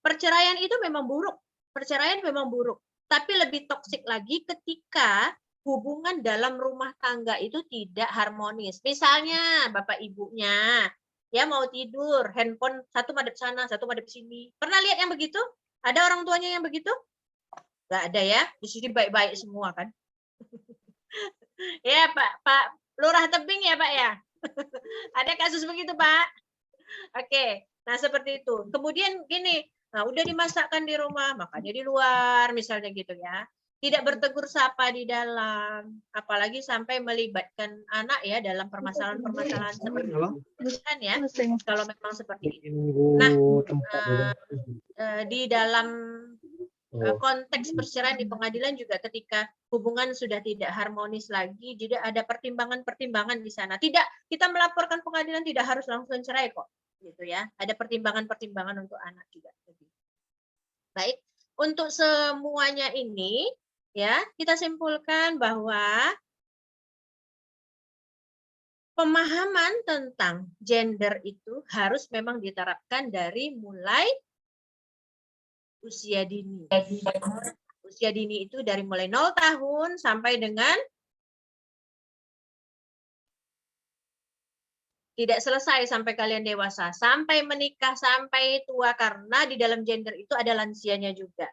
perceraian itu memang buruk. Perceraian memang buruk. Tapi lebih toksik lagi ketika hubungan dalam rumah tangga itu tidak harmonis. Misalnya bapak ibunya ya mau tidur, handphone satu madep sana, satu madep sini. Pernah lihat yang begitu? Ada orang tuanya yang begitu? Nggak ada ya. Di sini baik-baik semua kan. Ya Pak Lurah Tebing ya Pak ya. Ada kasus begitu Pak. Oke. Nah seperti itu. Kemudian gini, nah udah dimasakkan di rumah, makanya di luar misalnya gitu ya. Tidak bertegur sapa di dalam, apalagi sampai melibatkan anak ya dalam permasalahan-permasalahan seperti itu kan ya. Kalau memang seperti itu. Nah, di dalam konteks perceraian di pengadilan juga ketika hubungan sudah tidak harmonis lagi, jadi ada pertimbangan-pertimbangan di sana. Tidak, kita melaporkan pengadilan tidak harus langsung cerai kok, gitu ya. Ada pertimbangan-pertimbangan untuk anak juga. Baik, untuk semuanya ini ya kita simpulkan bahwa pemahaman tentang gender itu harus memang diterapkan dari mulai usia dini. Usia dini itu dari mulai 0 tahun sampai dengan tidak selesai sampai kalian dewasa, sampai menikah, sampai tua, karena di dalam gender itu ada lansianya juga.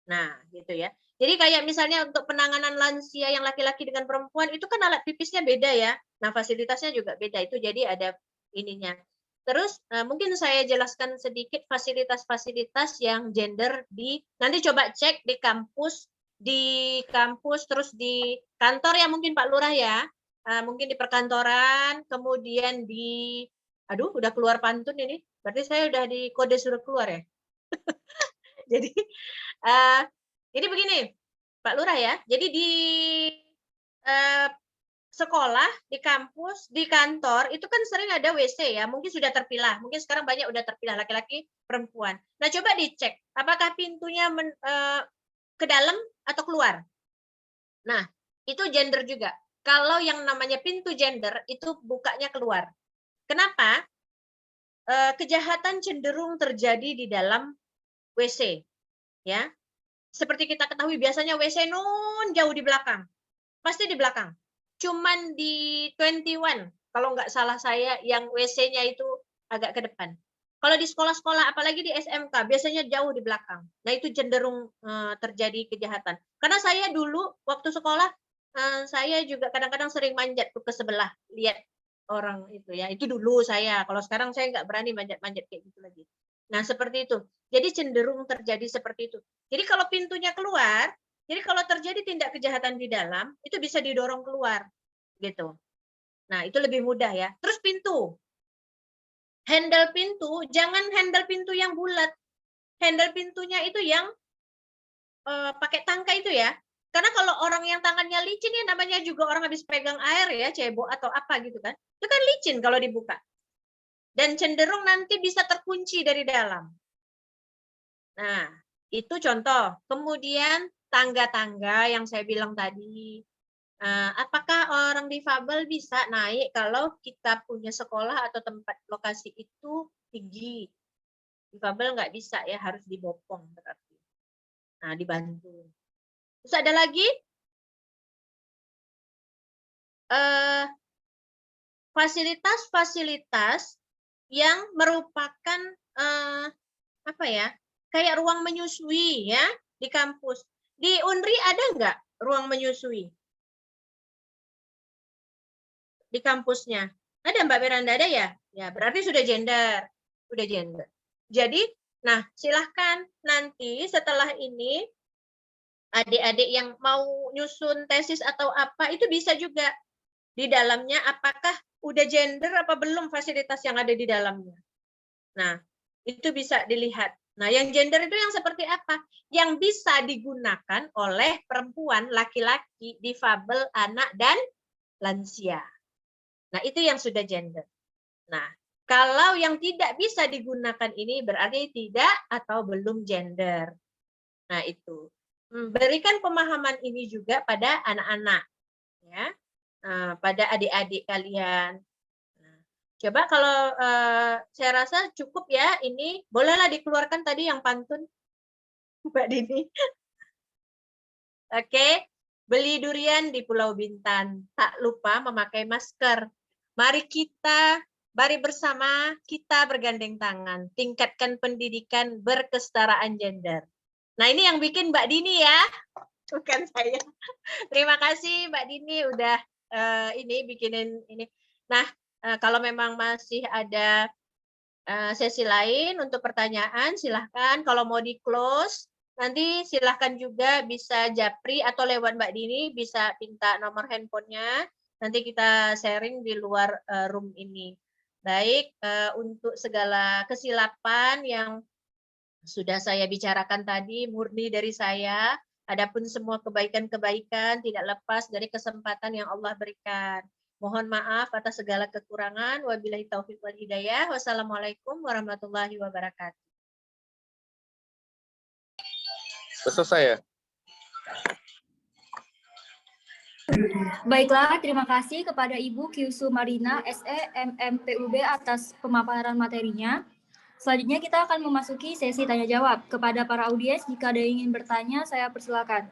Nah, gitu ya. Jadi kayak misalnya untuk penanganan lansia yang laki-laki dengan perempuan itu kan alat pipisnya beda ya. Nah, fasilitasnya juga beda. Itu jadi ada ininya. Terus mungkin saya jelaskan sedikit fasilitas-fasilitas yang gender di, nanti coba cek di kampus terus di kantor ya mungkin Pak Lurah ya. Mungkin di perkantoran, kemudian di, aduh udah keluar pantun ini. Berarti saya udah di kode suruh keluar ya. Jadi begini Pak Lurah ya. Jadi di sekolah, di kampus, di kantor, itu kan sering ada WC ya, mungkin sudah terpilah, mungkin sekarang banyak udah terpilah laki-laki, perempuan. Nah coba dicek, apakah pintunya ke dalam atau keluar. Nah itu gender juga. Kalau yang namanya pintu gender itu bukanya keluar. Kenapa? Kejahatan cenderung terjadi di dalam WC, ya. Seperti kita ketahui biasanya WC nun jauh di belakang, pasti di belakang. Cuman di 21 kalau nggak salah saya yang WC-nya itu agak ke depan. Kalau di sekolah-sekolah, apalagi di SMK, biasanya jauh di belakang. Nah, itu cenderung terjadi kejahatan. Karena saya dulu waktu sekolah, saya juga kadang-kadang sering manjat tuh ke sebelah, lihat orang itu ya. Itu dulu saya. Kalau sekarang saya nggak berani manjat-manjat kayak gitu lagi. Nah, seperti itu. Jadi cenderung terjadi seperti itu. Jadi kalau pintunya keluar, jadi kalau terjadi tindak kejahatan di dalam, itu bisa didorong keluar, gitu. Nah, itu lebih mudah ya. Terus pintu. Handle pintu, jangan handle pintu yang bulat. Handle pintunya itu yang pakai tangka itu ya. Karena kalau orang yang tangannya licin ya namanya juga orang habis pegang air ya, cebok atau apa gitu kan. Itu kan licin kalau dibuka. Dan cenderung nanti bisa terkunci dari dalam. Nah, itu contoh. Kemudian tangga-tangga yang saya bilang tadi. Apakah orang difabel bisa naik kalau kita punya sekolah atau tempat lokasi itu tinggi? Difabel nggak bisa ya, harus dibopong berarti. Nah, dibantu. Terus ada lagi fasilitas-fasilitas yang merupakan apa ya? Kayak ruang menyusui ya di kampus. Di Unri ada nggak ruang menyusui? Di kampusnya. Ada Mbak Miranda, ada ya? Ya, berarti sudah gender. Sudah gender. Jadi, nah silahkan nanti setelah ini adik-adik yang mau nyusun tesis atau apa, itu bisa juga. Di dalamnya apakah udah gender apa belum fasilitas yang ada di dalamnya. Nah, itu bisa dilihat. Nah, yang gender itu yang seperti apa? Yang bisa digunakan oleh perempuan, laki-laki, difabel, anak, dan lansia. Nah, itu yang sudah gender. Nah, kalau yang tidak bisa digunakan ini berarti tidak atau belum gender. Nah, itu. Berikan pemahaman ini juga pada anak-anak. Ya, pada adik-adik kalian. Nah, coba kalau saya rasa cukup ya ini. Bolehlah dikeluarkan tadi yang pantun, Mbak Dini. Oke. Beli durian di Pulau Bintan. Tak lupa memakai masker. Mari bersama kita bergandeng tangan, tingkatkan pendidikan berkesetaraan gender. Nah, ini yang bikin Mbak Dini ya, bukan saya. Terima kasih Mbak Dini udah ini bikinin ini. Nah, kalau memang masih ada sesi lain untuk pertanyaan, silahkan. Kalau mau di-close, nanti silahkan juga bisa japri atau lewat Mbak Dini, bisa minta nomor handphonenya. Nanti kita sharing di luar room ini. Baik, untuk segala kesilapan yang sudah saya bicarakan tadi, murni dari saya. Adapun semua kebaikan-kebaikan tidak lepas dari kesempatan yang Allah berikan. Mohon maaf atas segala kekurangan. Wabillahi taufiq wal hidayah. Wassalamualaikum warahmatullahi wabarakatuh. Selesai ya? Baiklah, terima kasih kepada Ibu Kyusu Marina, SE MMPUB atas pemaparan materinya. Selanjutnya kita akan memasuki sesi tanya jawab. Kepada para audiens, jika ada yang ingin bertanya, saya persilakan.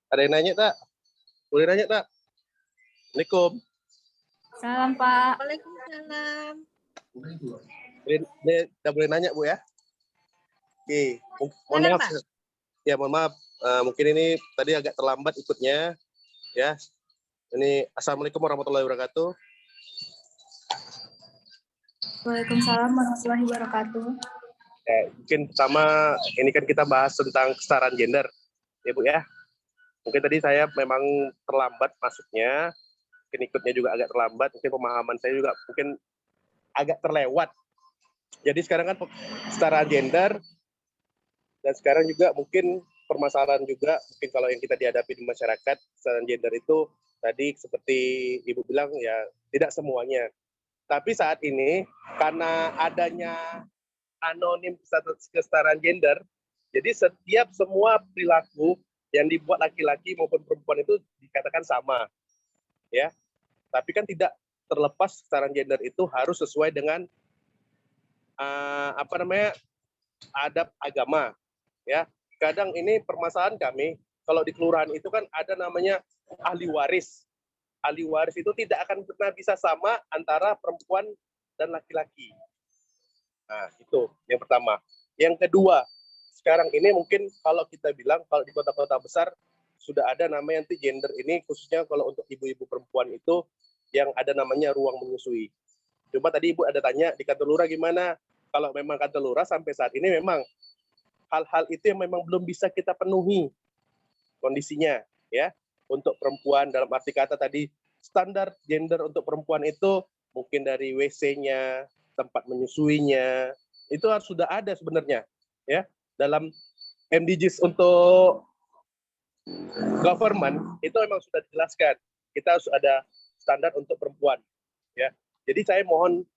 Ada yang nanya tak? Boleh nanya tak? Assalamualaikum. Salam Pak. Waalaikumsalam. Udah boleh nanya Bu ya? Oke, mohon Silakan, maaf. Pak. Ya mohon maaf, mungkin ini tadi agak terlambat ikutnya. Ya, ini Assalamualaikum warahmatullahi wabarakatuh. Waalaikumsalam warahmatullahi wabarakatuh. Ya, mungkin pertama ini kan kita bahas tentang kesetaraan gender, ya Bu ya. Mungkin tadi saya memang terlambat masuknya, mungkin ikutnya juga agak terlambat, mungkin pemahaman saya juga mungkin agak terlewat. Jadi sekarang kan kesetaraan gender, dan sekarang juga mungkin permasalahan juga, mungkin kalau yang kita dihadapi di masyarakat, kesetaraan gender itu tadi seperti Ibu bilang ya tidak semuanya. Tapi saat ini karena adanya anonim kesetaraan gender, jadi setiap semua perilaku yang dibuat laki-laki maupun perempuan itu dikatakan sama, ya. Tapi kan tidak terlepas kesetaraan gender itu harus sesuai dengan adab agama, ya. Kadang ini permasalahan kami, kalau di kelurahan itu kan ada namanya ahli waris. Ahli waris itu tidak akan pernah bisa sama antara perempuan dan laki-laki. Nah, itu yang pertama. Yang kedua, sekarang ini mungkin kalau kita bilang, kalau di kota-kota besar, sudah ada namanya nanti gender ini, khususnya kalau untuk ibu-ibu perempuan itu, yang ada namanya ruang menyusui. Cuma tadi Ibu ada tanya, di kantor lurah gimana? Kalau memang kantor lurah sampai saat ini memang hal-hal itu yang memang belum bisa kita penuhi kondisinya, ya. Untuk perempuan dalam arti kata tadi standar gender untuk perempuan itu mungkin dari WC-nya, tempat menyusuinya, itu harus sudah ada sebenarnya, ya. Dalam MDGs untuk government itu memang sudah dijelaskan. Kita harus ada standar untuk perempuan, ya. Jadi saya mohon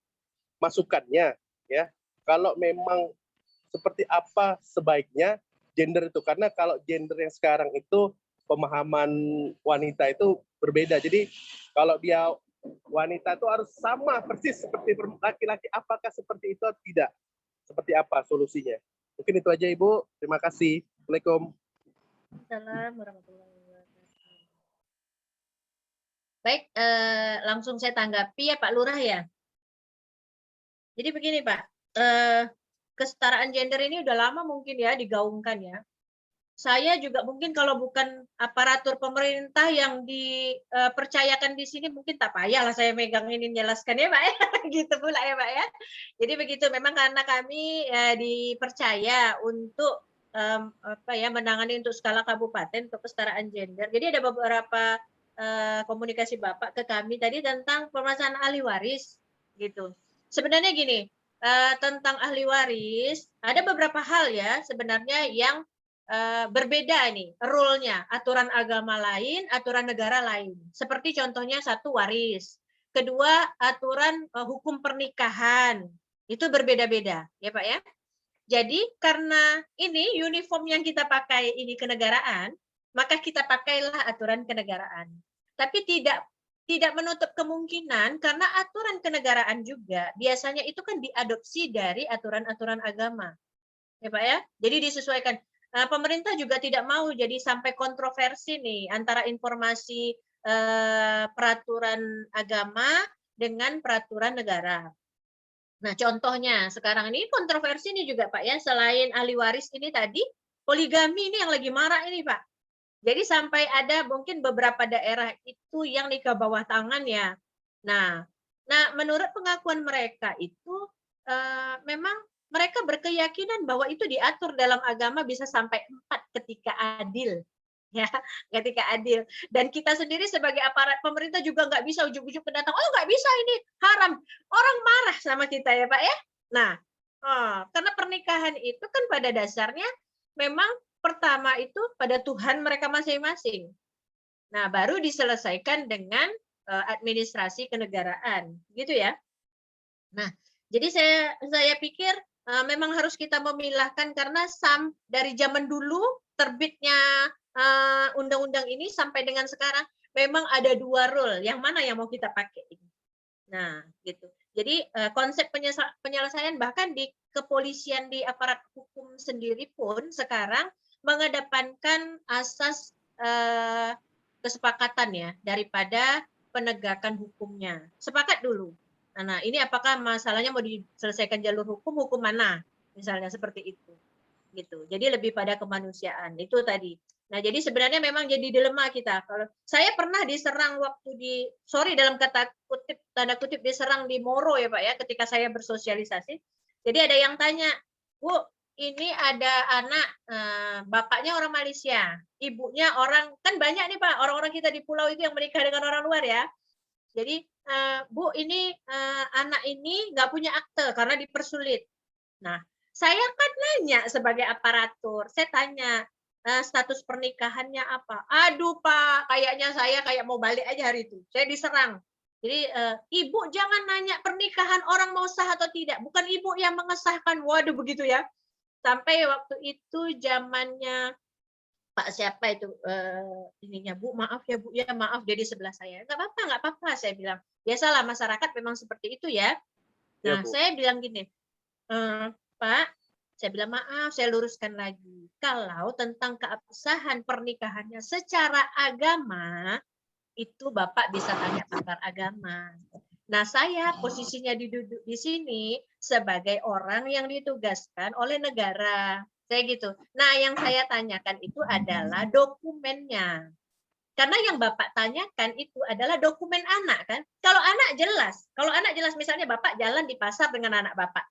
masukannya, ya. Kalau memang seperti apa sebaiknya gender itu, karena kalau gender yang sekarang itu pemahaman wanita itu berbeda. Jadi kalau dia wanita itu harus sama persis seperti laki-laki, apakah seperti itu atau tidak? Seperti apa solusinya? Mungkin itu aja Ibu. Terima kasih. Assalamualaikum. Assalamualaikum warahmatullahi wabarakatuh. Baik, langsung saya tanggapi ya Pak Lurah ya. Jadi begini Pak, kesetaraan gender ini udah lama mungkin ya digaungkan ya. Saya juga mungkin kalau bukan aparatur pemerintah yang dipercayakan di sini mungkin tak payahlah saya megang ini menjelaskan ya Pak ya. Gitu pula ya Pak ya. Jadi begitu, memang karena kami dipercaya untuk menangani untuk skala kabupaten untuk kesetaraan gender. Jadi ada beberapa komunikasi Bapak ke kami tadi tentang permasalahan ahli waris gitu. Sebenarnya gini, tentang ahli waris ada beberapa hal ya sebenarnya yang berbeda nih rule-nya, aturan agama lain, aturan negara lain. Seperti contohnya satu waris, kedua aturan hukum pernikahan itu berbeda-beda ya Pak ya. Jadi karena ini uniform yang kita pakai ini kenegaraan, maka kita pakailah aturan kenegaraan. Tapi tidak menutup kemungkinan karena aturan kenegaraan juga biasanya itu kan diadopsi dari aturan-aturan agama. Ya Pak ya. Jadi disesuaikan. Pemerintah juga tidak mau jadi sampai kontroversi nih antara informasi peraturan agama dengan peraturan negara. Nah, contohnya sekarang ini kontroversi ini juga Pak ya, selain ahli waris ini tadi, poligami ini yang lagi marak ini Pak. Jadi sampai ada mungkin beberapa daerah itu yang nikah bawah tangan ya. Nah menurut pengakuan mereka itu memang mereka berkeyakinan bahwa itu diatur dalam agama bisa sampai 4 ketika adil. Ya, ketika adil. Dan kita sendiri sebagai aparat pemerintah juga nggak bisa ujuk-ujuk pendatang, oh nggak bisa ini haram. Orang marah sama kita ya Pak ya. Nah, karena pernikahan itu kan pada dasarnya memang pertama itu pada Tuhan mereka masing-masing. Nah, baru diselesaikan dengan administrasi kenegaraan, gitu ya. Nah, jadi saya pikir memang harus kita memilahkan karena dari zaman dulu terbitnya undang-undang ini sampai dengan sekarang memang ada 2 rule, yang mana yang mau kita pakai ini. Nah, gitu. Jadi konsep penyelesaian bahkan di kepolisian di aparat hukum sendiri pun sekarang mengedepankan asas kesepakatan ya daripada penegakan hukumnya. Sepakat dulu. Nah, ini apakah masalahnya mau diselesaikan jalur hukum mana? Misalnya seperti itu. Gitu. Jadi lebih pada kemanusiaan. Itu tadi. Nah, jadi sebenarnya memang jadi dilema kita. Kalau saya pernah diserang waktu dalam tanda kutip diserang di Moro ya Pak ya, ketika saya bersosialisasi. Jadi ada yang tanya, Bu, ini ada anak, bapaknya orang Malaysia, ibunya orang, kan banyak nih Pak, orang-orang kita di pulau itu yang menikah dengan orang luar ya. Jadi, Bu, ini anak ini nggak punya akte karena dipersulit. Nah, saya kan nanya sebagai aparatur, saya tanya, status pernikahannya apa? Aduh Pak, kayaknya saya kayak mau balik aja hari itu. Saya diserang. Jadi ibu jangan nanya pernikahan orang mau sah atau tidak, bukan ibu yang mengesahkan. Waduh begitu ya. Sampai waktu itu zamannya Pak siapa itu ininya Bu, maaf ya Bu ya, maaf dia di sebelah saya. Nggak apa-apa saya bilang. Biasalah masyarakat memang seperti itu ya. Nah, Ya, Bu. saya bilang gini, Pak, Saya bilang maaf, saya luruskan lagi. Kalau tentang keabsahan pernikahannya secara agama, itu Bapak bisa tanya pakar agama. Nah, saya posisinya duduk di sini sebagai orang yang ditugaskan oleh negara. Saya gitu. Nah, yang saya tanyakan itu adalah dokumennya. Karena yang Bapak tanyakan itu adalah dokumen anak kan. Kalau anak jelas misalnya Bapak jalan di pasar dengan anak Bapak.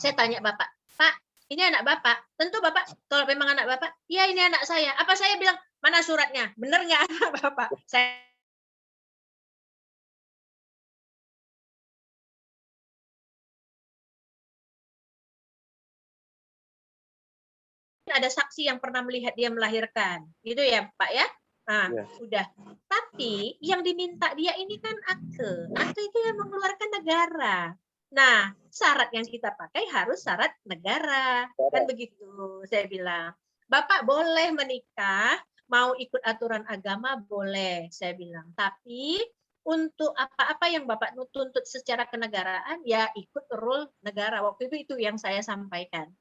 Saya tanya Bapak, Pak, ini anak Bapak. Tentu Bapak, kalau memang anak Bapak, iya ini anak saya. Apa saya bilang, mana suratnya? Benar nggak anak Bapak? Saya ada saksi yang pernah melihat dia melahirkan. Gitu ya, Pak ya? Nah, Ya. udah. Tapi yang diminta dia ini kan akte. Akte itu yang mengeluarkan negara. Nah, syarat yang kita pakai harus syarat negara. Kan begitu, saya bilang. Bapak boleh menikah, mau ikut aturan agama boleh, saya bilang. Tapi untuk apa-apa yang Bapak tuntut secara kenegaraan, ya ikut rule negara. Waktu itu yang saya sampaikan.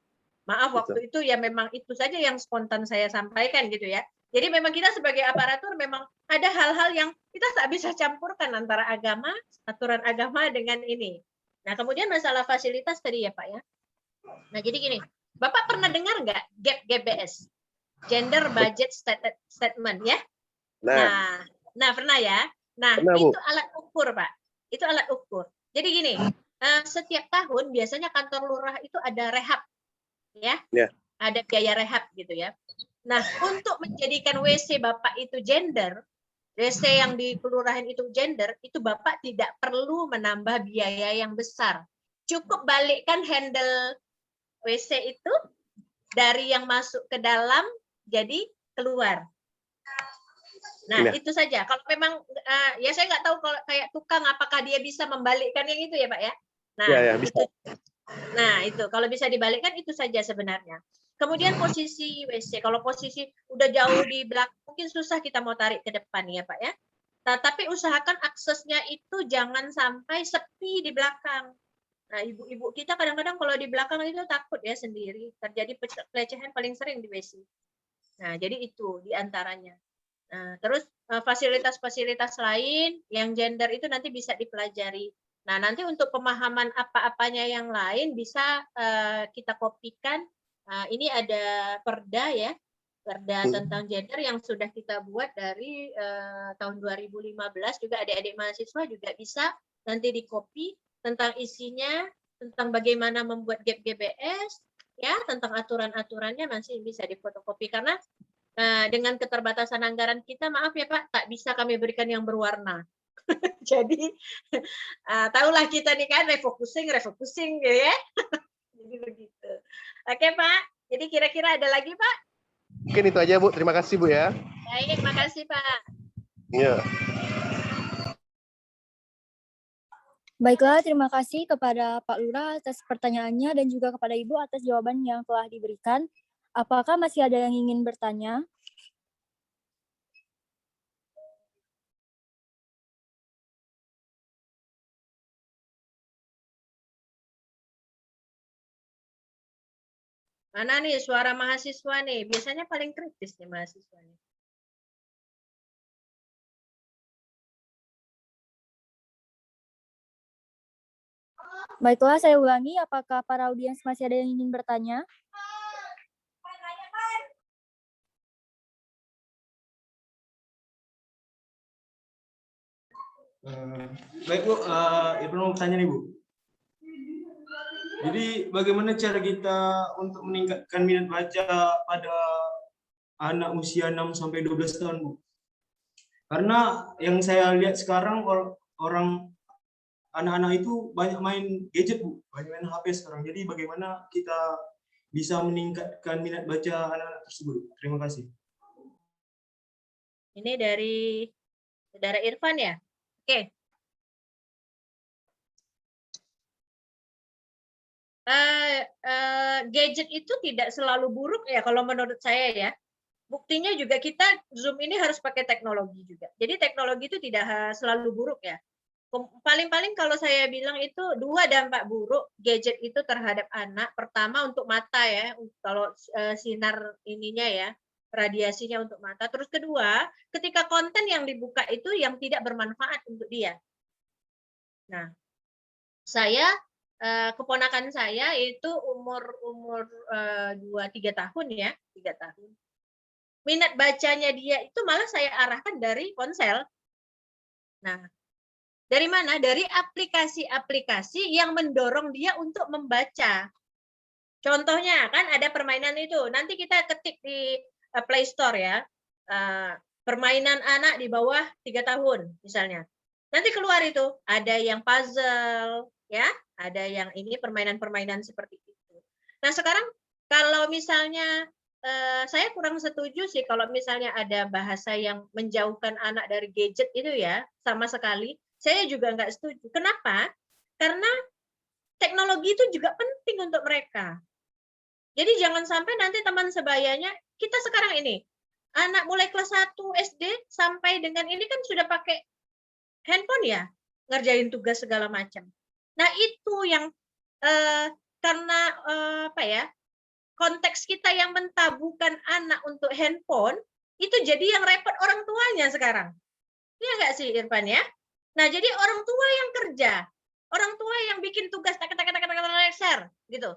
Maaf, waktu itu ya memang itu saja yang spontan saya sampaikan gitu ya. Jadi memang kita sebagai aparatur memang ada hal-hal yang kita tak bisa campurkan antara agama, aturan agama dengan ini. Nah, kemudian masalah fasilitas tadi ya Pak ya. Nah, jadi gini, Bapak pernah dengar nggak GAP GBS? Gender Budget Statement ya? Nah, pernah ya? Nah, Pernah, Bu. itu alat ukur Pak. Itu alat ukur. Jadi gini, setiap tahun biasanya kantor lurah itu ada rehab. Ya, ada biaya rehab gitu ya. Nah, untuk menjadikan WC Bapak itu gender, WC yang di kelurahan itu gender, itu Bapak tidak perlu menambah biaya yang besar. Cukup balikkan handle WC itu dari yang masuk ke dalam jadi keluar. Nah, itu saja. Kalau memang ya saya nggak tahu kalau kayak tukang apakah dia bisa membalikkan yang itu ya, Pak ya. Nah, bisa. Nah, itu kalau bisa dibalikkan itu saja sebenarnya. Kemudian posisi WC, kalau posisi udah jauh di belakang mungkin susah kita mau tarik ke depan ya Pak ya. Nah, tapi usahakan aksesnya itu jangan sampai sepi di belakang. Nah, ibu-ibu kita kadang-kadang kalau di belakang itu takut ya sendiri. Terjadi pelecehan paling sering di WC. Nah, jadi itu diantaranya. Nah, terus fasilitas-fasilitas lain yang gender itu nanti bisa dipelajari. Nah, nanti untuk pemahaman apa-apanya yang lain bisa kita kopikan. Ini ada perda ya, perda tentang gender yang sudah kita buat dari tahun 2015. Juga adik-adik mahasiswa juga bisa nanti dikopi tentang isinya, tentang bagaimana membuat GAP GBS, ya, tentang aturan-aturannya masih bisa difotokopi. Karena dengan keterbatasan anggaran kita, maaf ya Pak, tak bisa kami berikan yang berwarna. Jadi tahulah kita nih kan refocusing gitu ya. Jadi begitu. Oke Pak, jadi kira-kira ada lagi Pak? Mungkin itu aja Bu, terima kasih Bu ya. Baik, makasih Pak. Iya. Baiklah, terima kasih kepada Pak Lurah atas pertanyaannya dan juga kepada Ibu atas jawaban yang telah diberikan. Apakah masih ada yang ingin bertanya? Mana nih suara mahasiswa nih? Biasanya paling kritis nih mahasiswa nih. Baiklah, saya ulangi. Apakah para audiens masih ada yang ingin bertanya? Baik Bu, Ibu mau tanya nih Bu. Jadi bagaimana cara kita untuk meningkatkan minat baca pada anak usia 6 sampai 12 tahun Bu? Karena yang saya lihat sekarang orang anak-anak itu banyak main gadget Bu, banyak main HP sekarang. Jadi bagaimana kita bisa meningkatkan minat baca anak-anak tersebut? Terima kasih. Ini dari Saudara Irfan ya? Oke. Gadget itu tidak selalu buruk ya kalau menurut saya ya. Buktinya juga kita Zoom ini harus pakai teknologi juga. Jadi teknologi itu tidak selalu buruk ya. Paling-paling kalau saya bilang itu 2 dampak buruk gadget itu terhadap anak. Pertama untuk mata ya, kalau sinar ininya ya, radiasinya untuk mata. Terus kedua, ketika konten yang dibuka itu yang tidak bermanfaat untuk dia. Nah, saya keponakan saya itu umur 2-3 tahun ya, 3 tahun. Minat bacanya dia itu malah saya arahkan dari ponsel. Nah, dari mana? Dari aplikasi-aplikasi yang mendorong dia untuk membaca. Contohnya kan ada permainan itu. Nanti kita ketik di Play Store ya. Permainan anak di bawah 3 tahun misalnya. Nanti keluar itu ada yang puzzle ya, ada yang ini permainan-permainan seperti itu. Nah, sekarang kalau misalnya saya kurang setuju sih kalau misalnya ada bahasa yang menjauhkan anak dari gadget itu ya, sama sekali. Saya juga nggak setuju. Kenapa? Karena teknologi itu juga penting untuk mereka. Jadi jangan sampai nanti teman sebayanya, kita sekarang ini, anak mulai kelas 1 SD sampai dengan ini kan sudah pakai handphone ya, ngerjain tugas segala macam. Nah itu yang karena apa ya, konteks kita yang mentabukan anak untuk handphone, itu jadi yang repot orang tuanya sekarang. Iya nggak sih Irfan ya? Nah, jadi orang tua yang kerja, orang tua yang bikin tugas share gitu.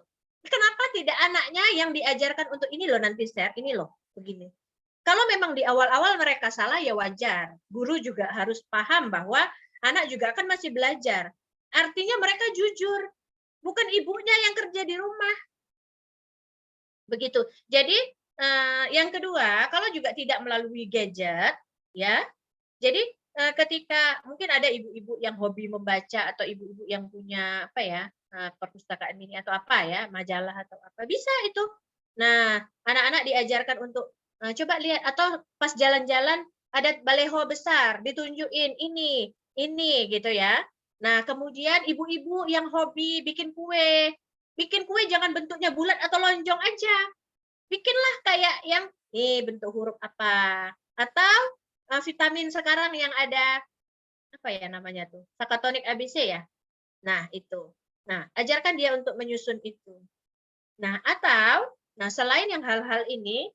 Kenapa tidak anaknya yang diajarkan untuk ini loh nanti share, ini loh begini. Kalau memang di awal-awal mereka salah ya wajar. Guru juga harus paham bahwa anak juga kan masih belajar. Artinya mereka jujur, bukan ibunya yang kerja di rumah. Begitu. Jadi yang kedua, kalau juga tidak melalui gadget ya. Jadi ketika mungkin ada ibu-ibu yang hobi membaca atau ibu-ibu yang punya apa ya perpustakaan mini atau apa ya majalah atau apa bisa itu. Nah anak-anak diajarkan untuk coba lihat atau pas jalan-jalan ada baleho besar ditunjukin ini gitu ya. Nah kemudian ibu-ibu yang hobi bikin kue jangan bentuknya bulat atau lonjong aja, bikinlah kayak yang bentuk huruf apa atau vitamin sekarang yang ada apa ya namanya tuh sakatonik ABC ya. Nah itu. Nah ajarkan dia untuk menyusun itu. Nah atau selain yang hal-hal ini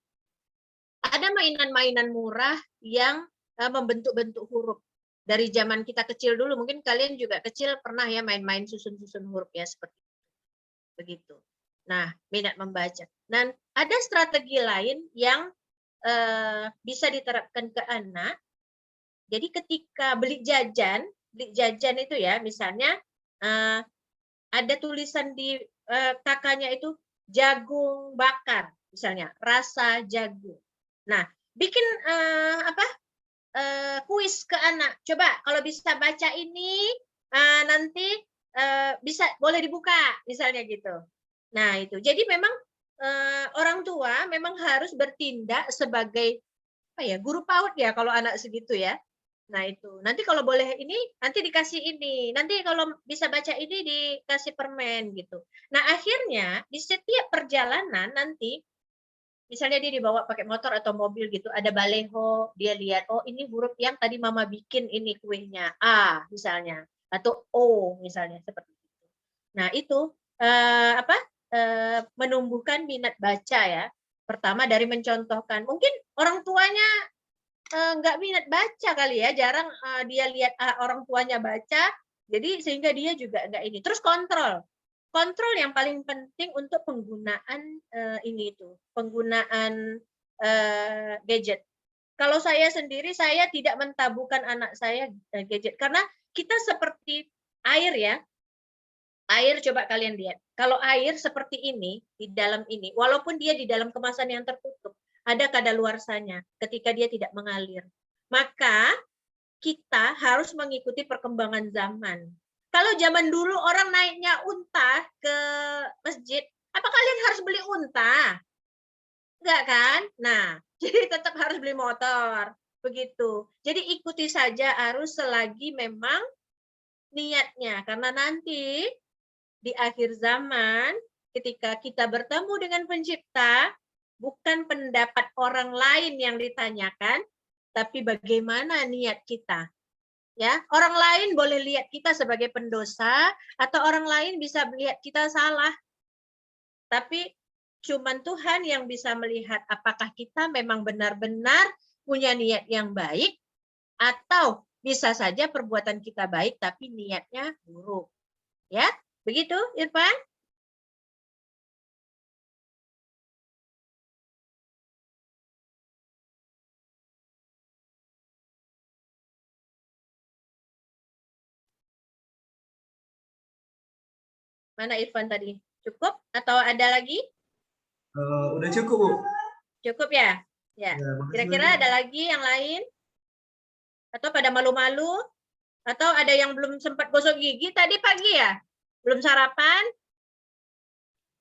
ada mainan-mainan murah yang membentuk-bentuk huruf dari zaman kita kecil dulu. Mungkin kalian juga kecil pernah ya main-main susun-susun huruf ya seperti itu. Begitu. Nah minat membaca. Dan ada strategi lain yang bisa diterapkan ke anak. Jadi ketika beli jajan itu ya, misalnya ada tulisan di kakaknya itu jagung bakar, misalnya rasa jagung. Nah, bikin kuis ke anak. Coba kalau bisa baca ini nanti bisa boleh dibuka, misalnya gitu. Nah itu. Jadi memang orang tua memang harus bertindak sebagai apa ya guru PAUD ya kalau anak segitu ya. Nah itu nanti kalau boleh ini nanti dikasih ini, nanti kalau bisa baca ini dikasih permen gitu. Nah akhirnya di setiap perjalanan nanti misalnya dia dibawa pakai motor atau mobil gitu ada baleho, dia lihat oh ini huruf yang tadi mama bikin ini kuenya A misalnya atau O misalnya seperti itu. Nah itu menumbuhkan minat baca ya. Pertama dari mencontohkan, mungkin orang tuanya nggak minat baca kali ya, jarang dia lihat orang tuanya baca, jadi sehingga dia juga nggak ini. Terus kontrol yang paling penting untuk penggunaan ini itu, penggunaan gadget. Kalau saya sendiri, saya tidak mentabukan anak saya gadget karena kita seperti air ya. Air coba kalian lihat. Kalau air seperti ini, di dalam ini, walaupun dia di dalam kemasan yang tertutup, ada kadaluarsanya ketika dia tidak mengalir. Maka kita harus mengikuti perkembangan zaman. Kalau zaman dulu orang naiknya unta ke masjid, apa kalian harus beli unta? Enggak kan? Nah, jadi tetap harus beli motor. Begitu. Jadi ikuti saja arus selagi memang niatnya. Karena nanti di akhir zaman, ketika kita bertemu dengan pencipta, bukan pendapat orang lain yang ditanyakan, tapi bagaimana niat kita. Ya, orang lain boleh lihat kita sebagai pendosa atau orang lain bisa melihat kita salah. Tapi cuman Tuhan yang bisa melihat apakah kita memang benar-benar punya niat yang baik atau bisa saja perbuatan kita baik tapi niatnya buruk. Ya, begitu Irfan? Mana Irfan tadi? Cukup atau ada lagi? Udah cukup, Bu. Cukup ya? Ya. Ya, makasih Kira-kira banyak. ada lagi yang lain? Atau pada malu-malu? Atau ada yang belum sempat gosok gigi tadi pagi ya? Belum sarapan?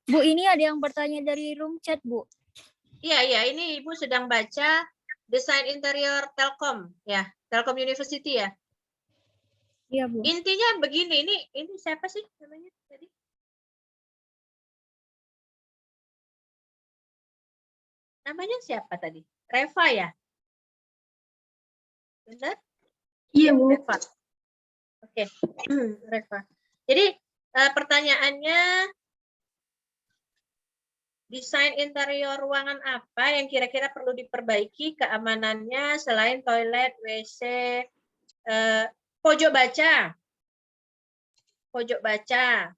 Bu, ini ada yang bertanya dari room chat, Bu. Iya, ini Ibu sedang baca desain interior Telkom ya, Telkom University ya. Iya, Bu. Intinya begini, ini siapa sih namanya tadi? Namanya siapa tadi? Reva ya? Benar? Iya, Bu. Reva. Oke, Reva. Jadi pertanyaannya, desain interior ruangan apa yang kira-kira perlu diperbaiki keamanannya selain toilet, WC, pojok baca. Pojok baca.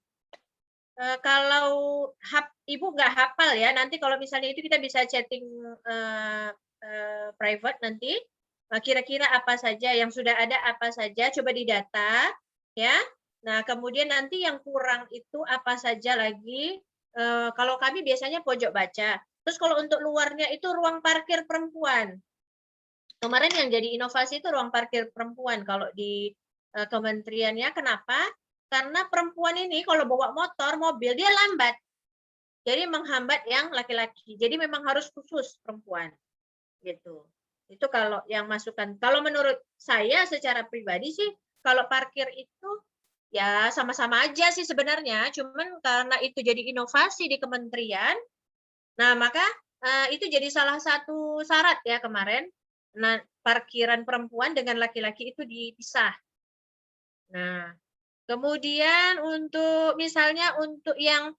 Kalau Ibu nggak hafal ya, nanti kalau misalnya itu kita bisa chatting private nanti. Kira-kira apa saja yang sudah ada, apa saja, coba didata ya. Nah, kemudian nanti yang kurang itu apa saja lagi. Kalau kami biasanya pojok baca. Terus kalau untuk luarnya itu ruang parkir perempuan. Kemarin yang jadi inovasi itu ruang parkir perempuan kalau di kementeriannya. Kenapa? Karena perempuan ini kalau bawa motor, mobil, dia lambat. Jadi menghambat yang laki-laki. Jadi memang harus khusus perempuan. Gitu. Itu kalau yang masukan. Kalau menurut saya secara pribadi sih, kalau parkir itu ya sama-sama aja sih sebenarnya. Cuman karena itu jadi inovasi di kementerian, nah maka itu jadi salah satu syarat ya kemarin. Nah, parkiran perempuan dengan laki-laki itu dipisah. Nah, kemudian untuk misalnya untuk yang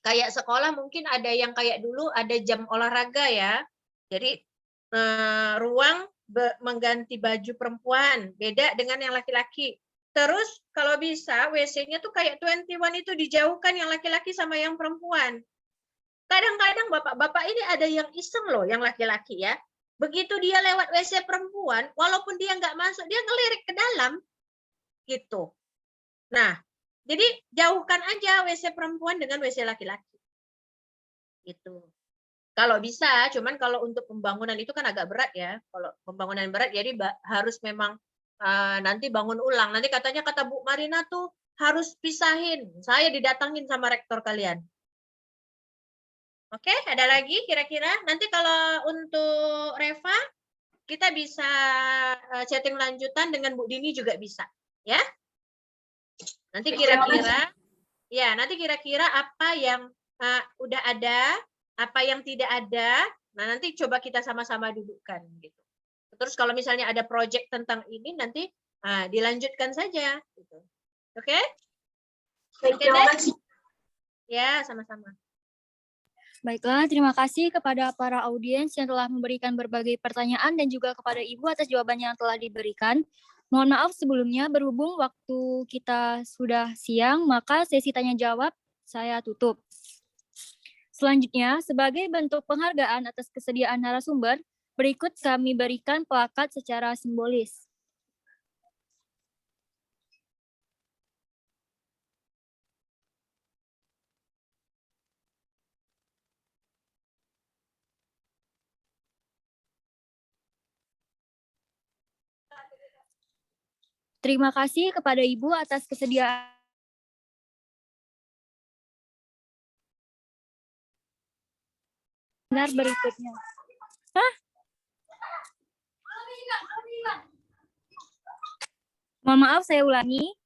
kayak sekolah mungkin ada yang kayak dulu ada jam olahraga ya. Jadi ruang mengganti baju perempuan beda dengan yang laki-laki. Terus kalau bisa WC-nya tuh kayak 21 itu dijauhkan yang laki-laki sama yang perempuan. Kadang-kadang bapak-bapak ini ada yang iseng loh yang laki-laki ya. Begitu dia lewat WC perempuan, walaupun dia nggak masuk, dia ngelirik ke dalam. Gitu. Nah, jadi jauhkan aja WC perempuan dengan WC laki-laki. Gitu. Kalau bisa, cuman kalau untuk pembangunan itu kan agak berat ya. Kalau pembangunan berat, jadi harus memang nanti bangun ulang. Nanti katanya kata Bu Marina tuh harus pisahin. Saya didatangin sama rektor kalian. Oke, ada lagi kira-kira? Nanti kalau untuk Reva, kita bisa chatting lanjutan dengan Bu Dini juga bisa. Ya. Nanti kira-kira, ya nanti kira-kira apa yang udah ada, apa yang tidak ada, nah nanti coba kita sama-sama dudukkan gitu. Terus kalau misalnya ada project tentang ini nanti dilanjutkan saja gitu. Oke? Terima kasih. Ya, sama-sama. Baiklah, terima kasih kepada para audiens yang telah memberikan berbagai pertanyaan dan juga kepada Ibu atas jawaban yang telah diberikan. Mohon maaf sebelumnya, berhubung waktu kita sudah siang, maka sesi tanya jawab saya tutup. Selanjutnya, sebagai bentuk penghargaan atas kesediaan narasumber, berikut kami berikan plakat secara simbolis. Terima kasih kepada Ibu atas kesediaan berikutnya. Mohon maaf, saya ulangi.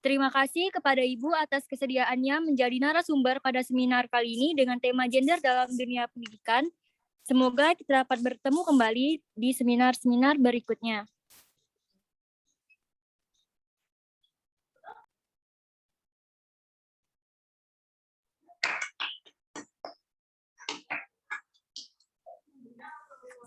Terima kasih kepada Ibu atas kesediaannya menjadi narasumber pada seminar kali ini dengan tema gender dalam dunia pendidikan. Semoga kita dapat bertemu kembali di seminar-seminar berikutnya.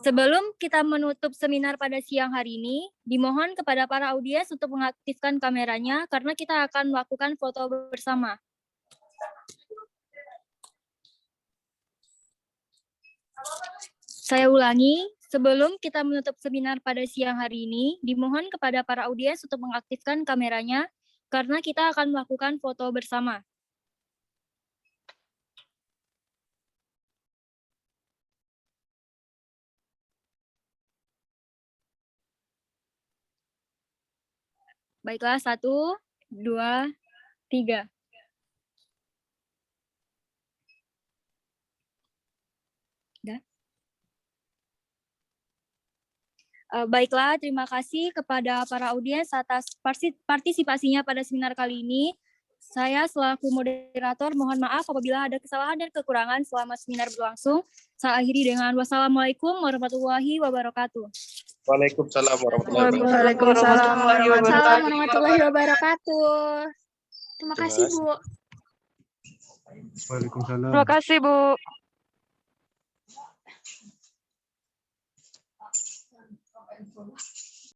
Sebelum kita menutup seminar pada siang hari ini, dimohon kepada para audiens untuk mengaktifkan kameranya karena kita akan melakukan foto bersama. Saya ulangi, sebelum kita menutup seminar pada siang hari ini, dimohon kepada para audiens untuk mengaktifkan kameranya karena kita akan melakukan foto bersama. Baiklah, 1, 2, 3. Baiklah, terima kasih kepada para audiens atas partisipasinya pada seminar kali ini. Saya selaku moderator mohon maaf apabila ada kesalahan dan kekurangan selama seminar berlangsung. Saya akhiri dengan wassalamualaikum warahmatullahi wabarakatuh. Waalaikumsalam warahmatullahi wabarakatuh. Waalaikumsalam warahmatullahi wabarakatuh. Terima kasih, Bu. Waalaikumsalam. Terima kasih, Bu.